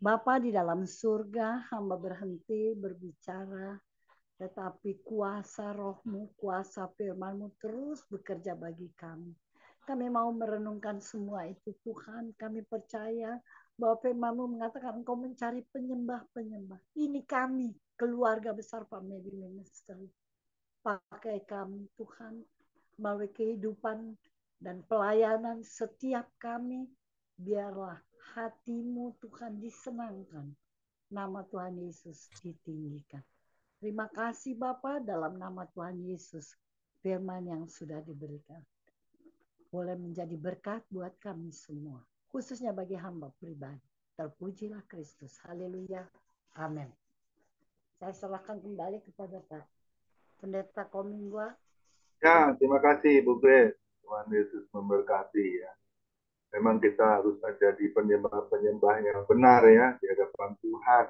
Bapa di dalam surga, hamba berhenti berbicara, tetapi kuasa rohmu, kuasa firmanmu terus bekerja bagi kami. Kami mau merenungkan semua itu Tuhan. Kami percaya bahwa firman-Mu mengatakan Engkau mencari penyembah-penyembah. Ini kami, keluarga besar Family Ministry. Pakai kami Tuhan, melalui kehidupan dan pelayanan setiap kami, biarlah hati-Mu Tuhan disenangkan. Nama Tuhan Yesus ditinggikan. Terima kasih Bapa, dalam nama Tuhan Yesus, firman yang sudah diberikan. Boleh menjadi berkat buat kami semua. Khususnya bagi hamba pribadi. Terpujilah Kristus. Haleluya. Amin. Saya serahkan kembali kepada Pak Pendeta Komingguan. Ya, terima kasih Bu Grace. Tuhan Yesus memberkati ya. Memang kita harus jadi penyembah-penyembah yang benar ya di hadapan Tuhan.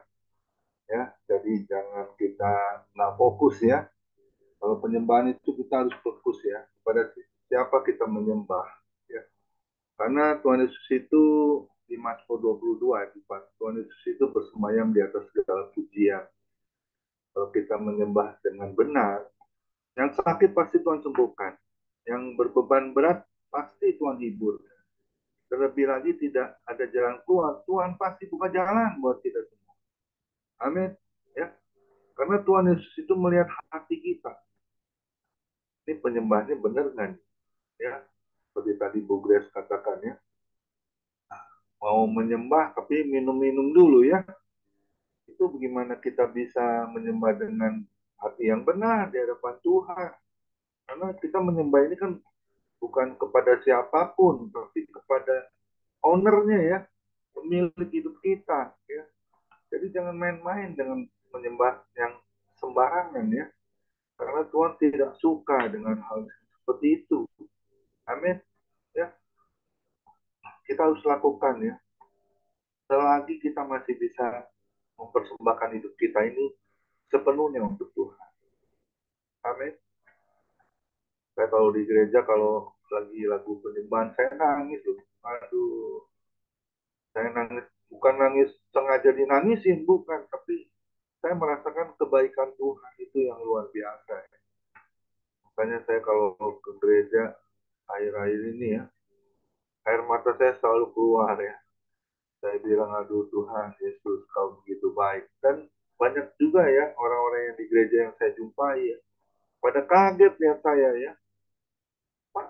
Ya, jadi jangan kita nggak fokus ya. Kalau penyembahan itu kita harus fokus ya kepada siapa kita menyembah. Ya. Karena Tuhan Yesus itu di Mazmur 22 ayat 4, Tuhan Yesus itu bersemayam di atas segala pujian. Kalau kita menyembah dengan benar, yang sakit pasti Tuhan sembuhkan. Yang berbeban berat pasti Tuhan hibur. Terlebih lagi tidak ada jalan keluar, Tuhan pasti buka jalan buat kita semua. Amin. Ya. Karena Tuhan Yesus itu melihat hati kita. Ini penyembahnya benar kan? Ya. Seperti tadi Bu Grace katakan ya. Mau menyembah tapi minum-minum dulu ya. Itu bagaimana kita bisa menyembah dengan hati yang benar di hadapan Tuhan. Karena kita menyembah ini kan bukan kepada siapapun, tapi kepada ownernya ya, pemilik hidup kita. Ya. Jadi jangan main-main dengan menyembah yang sembarangan ya. Karena Tuhan tidak suka dengan hal seperti itu. Amin. Ya, kita harus lakukan ya. Selagi kita masih bisa mempersembahkan hidup kita ini sepenuhnya untuk Tuhan. Amin. Saya kalau di gereja, kalau lagi lagu penyembahan, saya nangis loh. Aduh, saya nangis. Bukan nangis sengaja dinangisin, bukan. Tapi saya merasakan kebaikan Tuhan itu yang luar biasa. Makanya saya kalau ke gereja, akhir-akhir ini ya, air mata saya selalu keluar ya. Saya bilang, aduh Tuhan Yesus, kau begitu baik. Dan banyak juga ya orang-orang yang di gereja yang saya jumpai ya, pada kaget lihat saya ya. Pak,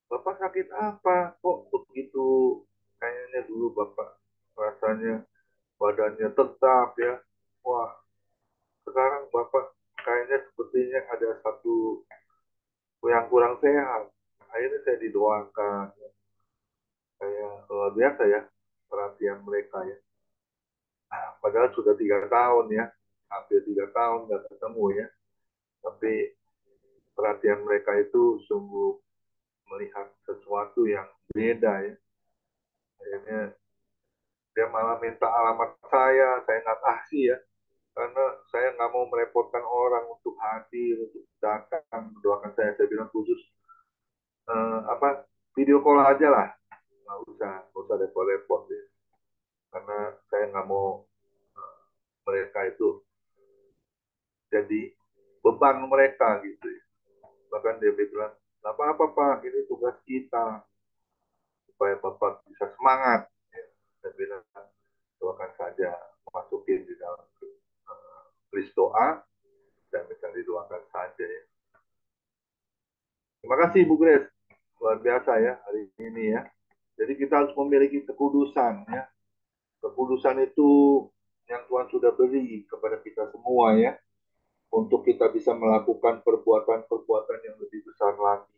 Bapak sakit apa? Kok begitu? Kayaknya dulu Bapak rasanya badannya tetap ya. Wah, sekarang Bapak kayaknya sepertinya ada satu yang kurang sehat. Akhirnya saya didoakan. Kayak luar biasa ya perhatian mereka ya. Padahal sudah 3 tahun ya, hampir 3 tahun nggak ketemu ya. Tapi perhatian mereka itu sungguh melihat sesuatu yang beda ya. Akhirnya dia malah minta alamat saya nggak kasih ya. Karena saya nggak mau merepotkan orang untuk hadir, untuk datang, mendoakan saya. Saya bilang khusus, video call aja lah. Nggak usah repot-repot ya. Karena saya nggak mau mereka itu jadi beban mereka gitu ya. Bahkan dia bilang, nggak apa-apa Pak, ini tugas kita supaya Bapak bisa semangat. Ya, saya bilang, doakan saja, masukin di dalam list doa dan bisa didoakan saja ya. Terima kasih Bu Grace, luar biasa ya hari ini ya. Jadi kita harus memiliki kekudusan ya. Kekudusan itu yang Tuhan sudah beri kepada kita semua ya, untuk kita bisa melakukan perbuatan-perbuatan yang lebih besar lagi.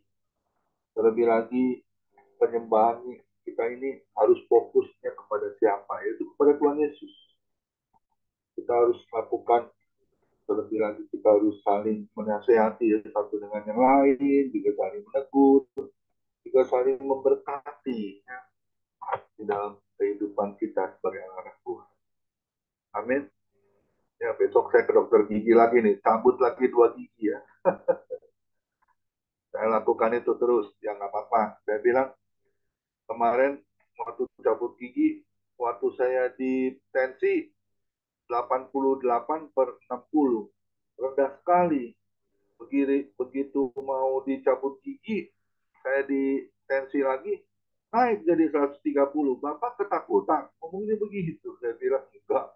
Terlebih lagi penyembahan kita ini harus fokusnya kepada siapa? Yaitu kepada Tuhan Yesus. Kita harus lakukan, terlebih lagi kita harus saling menasehati ya, satu dengan yang lain, juga saling menegur, juga saling memberkati ya, di dalam kehidupan kita sebagai anak Tuhan. Amin. Ya, besok saya ke dokter gigi lagi nih, cabut lagi 2 gigi ya. Saya lakukan itu terus, ya nggak apa-apa. Saya bilang, kemarin waktu cabut gigi, waktu saya di tensi 88/60, rendah sekali. Begitu mau dicabut gigi, saya di tensi lagi, naik jadi 130. Bapak ketakutan, ngomongnya begitu. Saya bilang, enggak.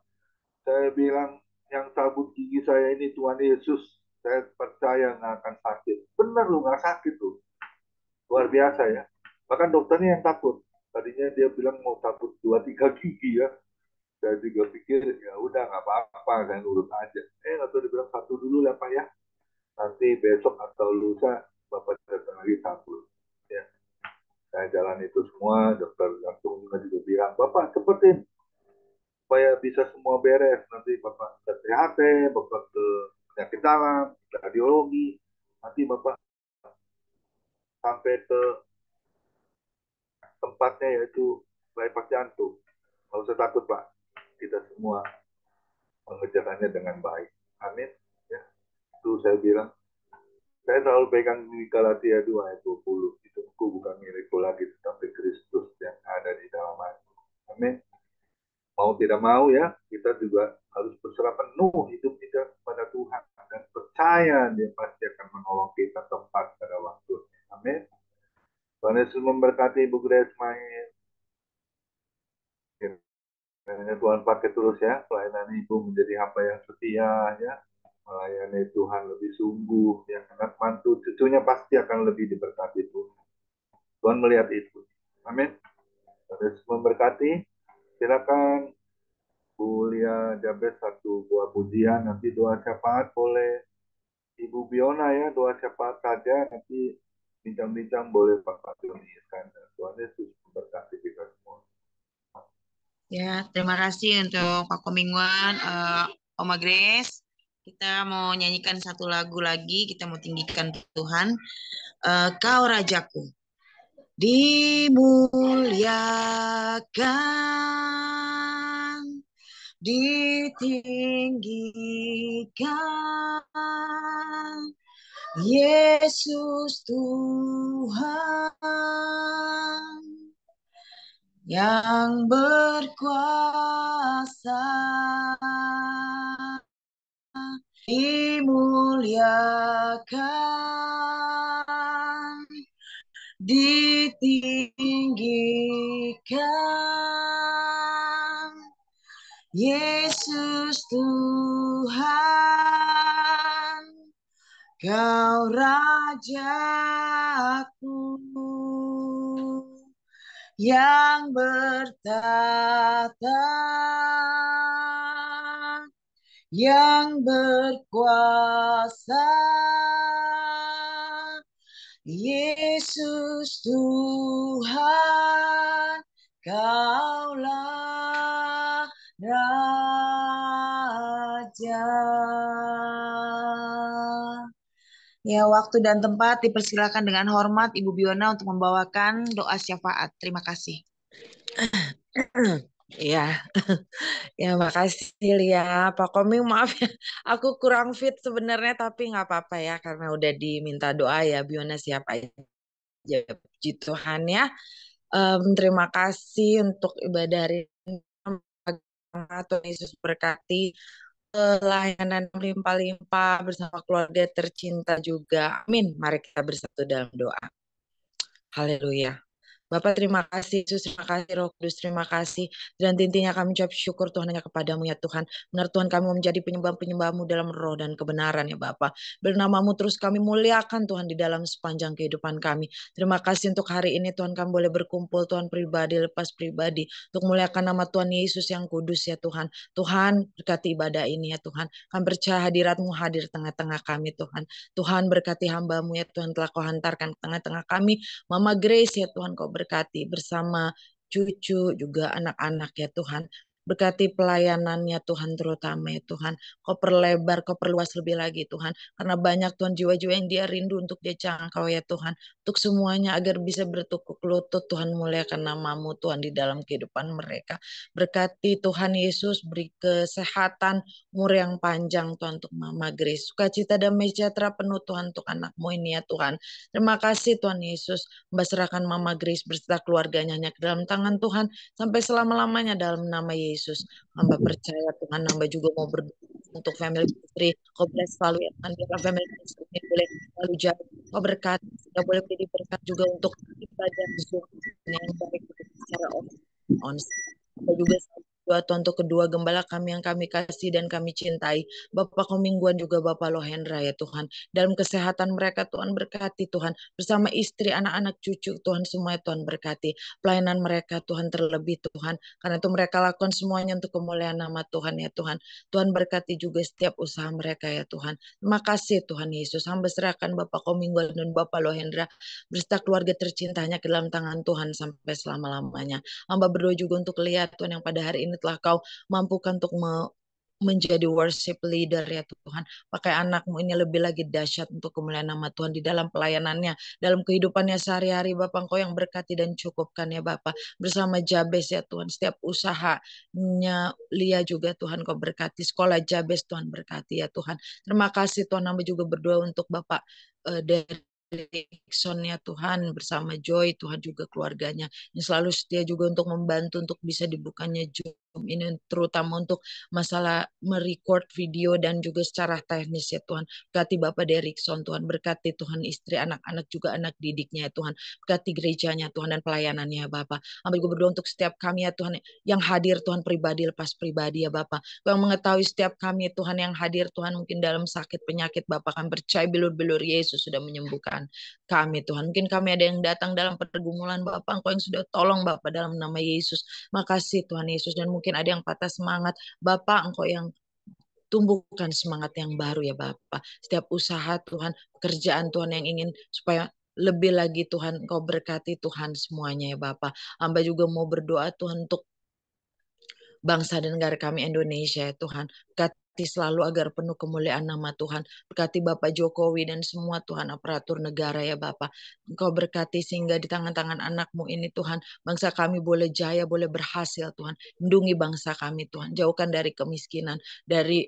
Saya bilang, yang cabut gigi saya ini Tuhan Yesus. Saya percaya nggak akan sakit. Benar lu nggak sakit tuh. Luar biasa ya. Bahkan dokternya yang takut. Tadinya dia bilang mau cabut 2-3 gigi ya. Saya juga pikir ya udah nggak apa-apa, saya nurut aja. Nggak tahu dibilang satu dulu lah Pak ya. Nanti besok atau lusa Bapak datang lagi cabut. Ya, saya jalan itu semua. Dokter jantung juga bilang, Bapak cepetin supaya bisa semua beres. Nanti Bapak ke THT, Bapak ke penyakit dalam, radiologi. Nanti Bapak sampai ke tempatnya yaitu bypass jantung. Nggak usah takut Pak, kita semua mengerjakannya dengan baik. Amin. Ya, itu saya bilang, saya selalu pegang di Galatia 2 ayat 20. Hidupku bukan milikku lagi, tetapi Kristus yang ada di dalam aku. Amin. Mau tidak mau ya, kita juga harus berserah penuh hidup kita kepada Tuhan. Dan percaya dia pasti akan menolong kita tepat pada waktunya. Amin. Tuhan Yesus memberkati Ibu Grace main. Kiranya Tuhan pakai terus ya, pelayanan Ibu menjadi hamba yang setia ya. Melayani Tuhan lebih sungguh, ya, anak mantu cucunya pasti akan lebih diberkati Tuhan. Tuhan melihat itu. Amin. Terus memberkati. Silakan Bu Lia Jabez satu buah pujian, nanti doa syafaat boleh Ibu Biona ya, doa syafaat saja, nanti bincang-bincang boleh Pak Joni Iskandar. Tuhan Yesus memberkati kita semua. Ya, terima kasih untuk Pak Komingwan, Oma Grace. Kita mau nyanyikan satu lagu lagi, kita mau tinggikan Tuhan. Kau Rajaku, dimuliakan, ditinggikan. Yesus Tuhan yang berkuasa, dimuliakan, ditinggikan. Yesus Tuhan, Kau Rajaku yang bertata, yang berkuasa. Yesus Tuhan, Kaulah Raja. Ya, waktu dan tempat dipersilakan dengan hormat Ibu Biona untuk membawakan doa syafaat. Terima kasih. Ya, ya makasih Lia. Pak Koming, maaf ya, aku kurang fit sebenarnya, tapi nggak apa-apa ya, karena udah diminta doa ya, Biona siap aja. Puji Tuhan ya. Terima kasih untuk ibadah hari ini. Tuhan Yesus berkati pelayanan melimpah-limpah bersama keluarga tercinta juga. Amin. Mari kita bersatu dalam doa. Haleluya. Bapak terima kasih, Yesus terima kasih, Roh Kudus terima kasih. Dan intinya kami ucap syukur Tuhan hanya kepadamu ya Tuhan. Benar Tuhan kami menjadi penyembah-penyembahmu dalam roh dan kebenaran ya Bapak. Bernamamu terus kami muliakan Tuhan di dalam sepanjang kehidupan kami. Terima kasih untuk hari ini Tuhan kami boleh berkumpul Tuhan pribadi lepas pribadi. Untuk muliakan nama Tuhan Yesus yang kudus ya Tuhan. Tuhan berkati ibadah ini ya Tuhan. Kami percaya hadirat-Mu hadir tengah-tengah kami Tuhan. Tuhan berkati hamba-Mu ya Tuhan telah Kau hantarkan tengah-tengah kami. Mama Grace ya Tuhan Kau berkati bersama cucu juga anak-anak ya Tuhan. Berkati pelayanannya Tuhan terutama ya Tuhan. Kau perlebar, Kau perluas lebih lagi Tuhan. Karena banyak Tuhan jiwa-jiwa yang dia rindu untuk dia jangkau ya Tuhan. Untuk semuanya agar bisa bertukuk lutut Tuhan muliakan nama-Mu Tuhan di dalam kehidupan mereka. Berkati Tuhan Yesus beri kesehatan, umur yang panjang Tuhan untuk Mama Grace. Sukacita damai sejahtera penuh Tuhan untuk anak-Mu ini ya Tuhan. Terima kasih Tuhan Yesus. Serahkan Mama Grace berserta keluarganya hanya ke dalam tangan Tuhan sampai selama-lamanya dalam nama Yesus. Hamba percaya Tuhan, hamba juga mau berdoa untuk family ministry. Kau bless selalu ya Tuhan, biarlah family ministry ini boleh selalu jauh. Kau berkat, kita boleh menjadi berkat juga untuk ibadah Zoom yang baik secara on. Kita juga doa Tuhan untuk kedua gembala kami yang kami kasih dan kami cintai. Bapak Komingguan juga Bapak Lohendra ya Tuhan. Dalam kesehatan mereka Tuhan berkati Tuhan. Bersama istri, anak-anak, cucu Tuhan semua Tuhan berkati. Pelayanan mereka Tuhan terlebih Tuhan. Karena itu mereka lakukan semuanya untuk kemuliaan nama Tuhan ya Tuhan. Tuhan berkati juga setiap usaha mereka ya Tuhan. Terima kasih Tuhan Yesus. Hamba serahkan Bapak Komingguan dan Bapak Lohendra beserta keluarga tercintanya ke dalam tangan Tuhan sampai selama-lamanya. Hamba berdoa juga untuk lihat Tuhan yang pada hari ini telah Kau mampukan untuk menjadi worship leader ya Tuhan. Pakai anak-Mu ini lebih lagi dahsyat untuk kemuliaan nama Tuhan di dalam pelayanannya, dalam kehidupannya sehari-hari Bapak Engkau yang berkati dan cukupkan ya Bapak. Bersama Jabes ya Tuhan, setiap usahanya Lia juga Tuhan Kau berkati, sekolah Jabes Tuhan berkati ya Tuhan. Terima kasih Tuhan, hamba juga berdoa untuk Bapak dari Dixon ya Tuhan bersama Joy Tuhan juga keluarganya yang selalu setia juga untuk membantu untuk bisa dibukanya Zoom ini terutama untuk masalah merecord video dan juga secara teknis ya Tuhan. Berkati Bapak Derikson Tuhan, berkati Tuhan istri anak-anak juga anak didiknya ya Tuhan. Berkati gerejanya Tuhan dan pelayanannya ya Bapak. Hamba juga berdoa untuk setiap kami ya Tuhan yang hadir Tuhan pribadi lepas pribadi ya Bapak. Yang mengetahui setiap kami Tuhan yang hadir Tuhan mungkin dalam sakit penyakit Bapak kan percaya bilur-bilur Yesus sudah menyembuhkan kami Tuhan. Mungkin kami ada yang datang dalam pergumulan Bapak, Engkau yang sudah tolong Bapak dalam nama Yesus. Makasih Tuhan Yesus. Dan mungkin ada yang patah semangat, Bapak Engkau yang tumbuhkan semangat yang baru ya Bapak. Setiap usaha Tuhan, pekerjaan Tuhan yang ingin supaya lebih lagi Tuhan Engkau berkati Tuhan semuanya ya Bapak. Hamba juga mau berdoa Tuhan untuk bangsa dan negara kami Indonesia ya Tuhan. Berkati selalu agar penuh kemuliaan nama Tuhan. Berkati Bapak Jokowi dan semua Tuhan aparatur negara ya Bapak. Engkau berkati sehingga di tangan-tangan anakmu ini Tuhan, bangsa kami boleh jaya, boleh berhasil Tuhan. Lindungi bangsa kami Tuhan. Jauhkan dari kemiskinan, dari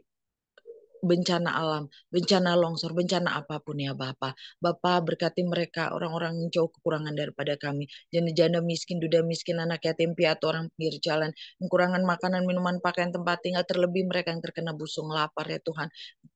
bencana alam, bencana longsor, bencana apapun ya Bapak. Bapak berkati mereka, orang-orang yang jauh kekurangan daripada kami. Janda-janda miskin, duda miskin, anak yatim piatu, orang pinggir jalan, yang kekurangan makanan, minuman, pakaian, tempat tinggal, terlebih mereka yang terkena busung lapar ya Tuhan.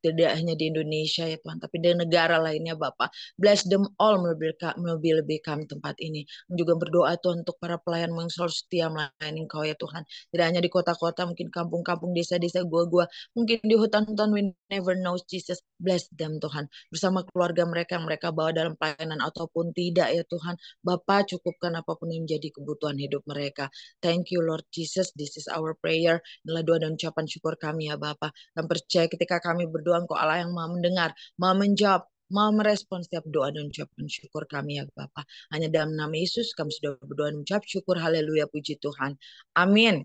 Tidak hanya di Indonesia ya Tuhan, tapi di negara lainnya Bapak. Bless them all lebih-lebih kami tempat ini. Juga berdoa Tuhan untuk para pelayan yang selalu setia melayani Engkau ya Tuhan. Tidak hanya di kota-kota, mungkin kampung-kampung, desa-desa, gua-gua, mungkin di hutan-hutan, we never know. Jesus, bless them Tuhan, bersama keluarga mereka yang mereka bawa dalam pelayanan ataupun tidak ya Tuhan. Bapak cukupkan apapun yang menjadi kebutuhan hidup mereka. Thank you Lord Jesus, this is our prayer. Inilah doa dan ucapan syukur kami ya Bapak. Dan percaya ketika kami berdoa, Engkau Allah yang Maha mendengar, Maha menjawab, Maha merespon setiap doa dan ucapan syukur kami ya Bapak. Hanya dalam nama Yesus kami sudah berdoa dan mengucap syukur. Haleluya, puji Tuhan. Amin.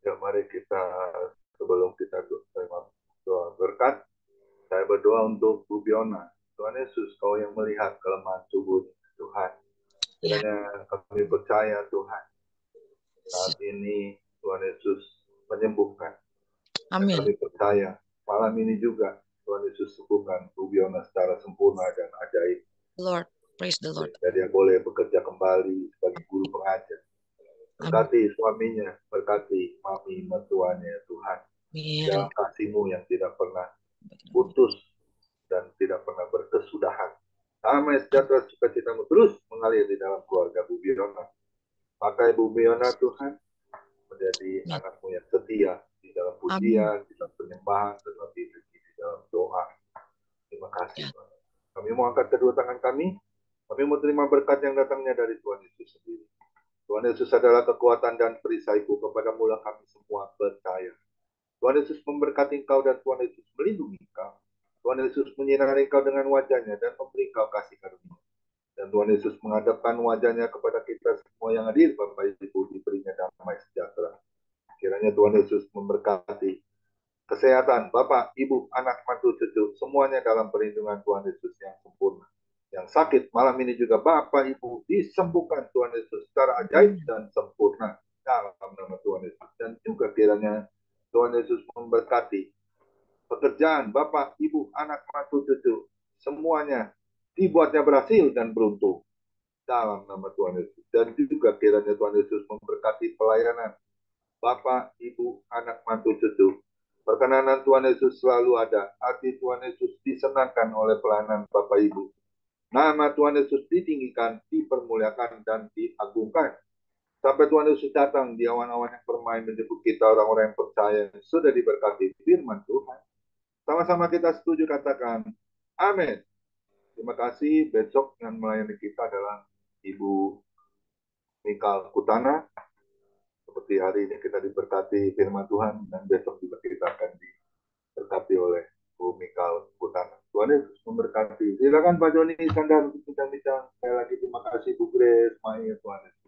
Ya, mari kita sebelum kita doa berkat, saya berdoa untuk Bu Biona. Tuhan Yesus, Kau yang melihat kelemahan tubuh Tuhan. Kiranya kami percaya Tuhan, saat ini Tuhan Yesus menyembuhkan. Amin. Kami percaya malam ini juga Tuhan Yesus sembuhkan Bu Biona secara sempurna dan ajaib. Lord, praise the Lord. Jadi dia boleh bekerja kembali sebagai guru pengajar. Berkati suaminya, berkati mami mertuanya Tuhan. Dalam kasih-Mu yang tidak pernah putus dan tidak pernah berkesudahan. Damai sejahtera sukacita-Mu terus mengalir di dalam keluarga Bu Biona. Pakai Bu Biona Tuhan menjadi anak-Mu yang setia di dalam pujian, di dalam penyembahan, tetapi di dalam doa. Terima kasih Tuhan. Kami mau angkat kedua tangan kami. Kami mau terima berkat yang datangnya dari Tuhan Yesus sendiri. Tuhan Yesus adalah kekuatan dan perisaiku, kepada mula kami semua percaya. Tuhan Yesus memberkati engkau dan Tuhan Yesus melindungi engkau. Tuhan Yesus menyinari engkau dengan wajahnya dan memberi engkau kasih karunia. Dan Tuhan Yesus menghadapkan wajahnya kepada kita semua yang hadir, Bapak Ibu, diberinya damai sejahtera. Kiranya Tuhan Yesus memberkati kesehatan Bapak, Ibu, anak, mantu, cucu, semuanya dalam perlindungan Tuhan Yesus yang sempurna. Yang sakit malam ini juga Bapak Ibu disembuhkan Tuhan Yesus secara ajaib dan sempurna dalam nama Tuhan Yesus. Dan juga kiranya Tuhan Yesus memberkati pekerjaan Bapak, Ibu, anak, mantu, cucu, semuanya dibuatnya berhasil dan beruntung dalam nama Tuhan Yesus. Dan juga kiranya Tuhan Yesus memberkati pelayanan Bapak, Ibu, anak, mantu, cucu. Perkenanan Tuhan Yesus selalu ada. Hati Tuhan Yesus disenangkan oleh pelayanan Bapak Ibu. Nama Tuhan Yesus ditinggikan, dipermuliakan, dan diagungkan. Sampai Tuhan Yesus datang di awan-awan yang bermain menjemput kita orang-orang yang percaya sudah diberkati firman Tuhan. Sama-sama kita setuju katakan, amin. Terima kasih. Besok yang melayani kita adalah Ibu Mikal Kutana. Seperti hari ini kita diberkati firman Tuhan, dan besok juga kita akan diberkati oleh Bu Mikal Kutana. Tuhan Yesus memberkati. Silakan Pak Joni Iskandar untuk bincang-bincang. Sekali lagi terima kasih Bu Grace, Maya, Tuhan Yesus.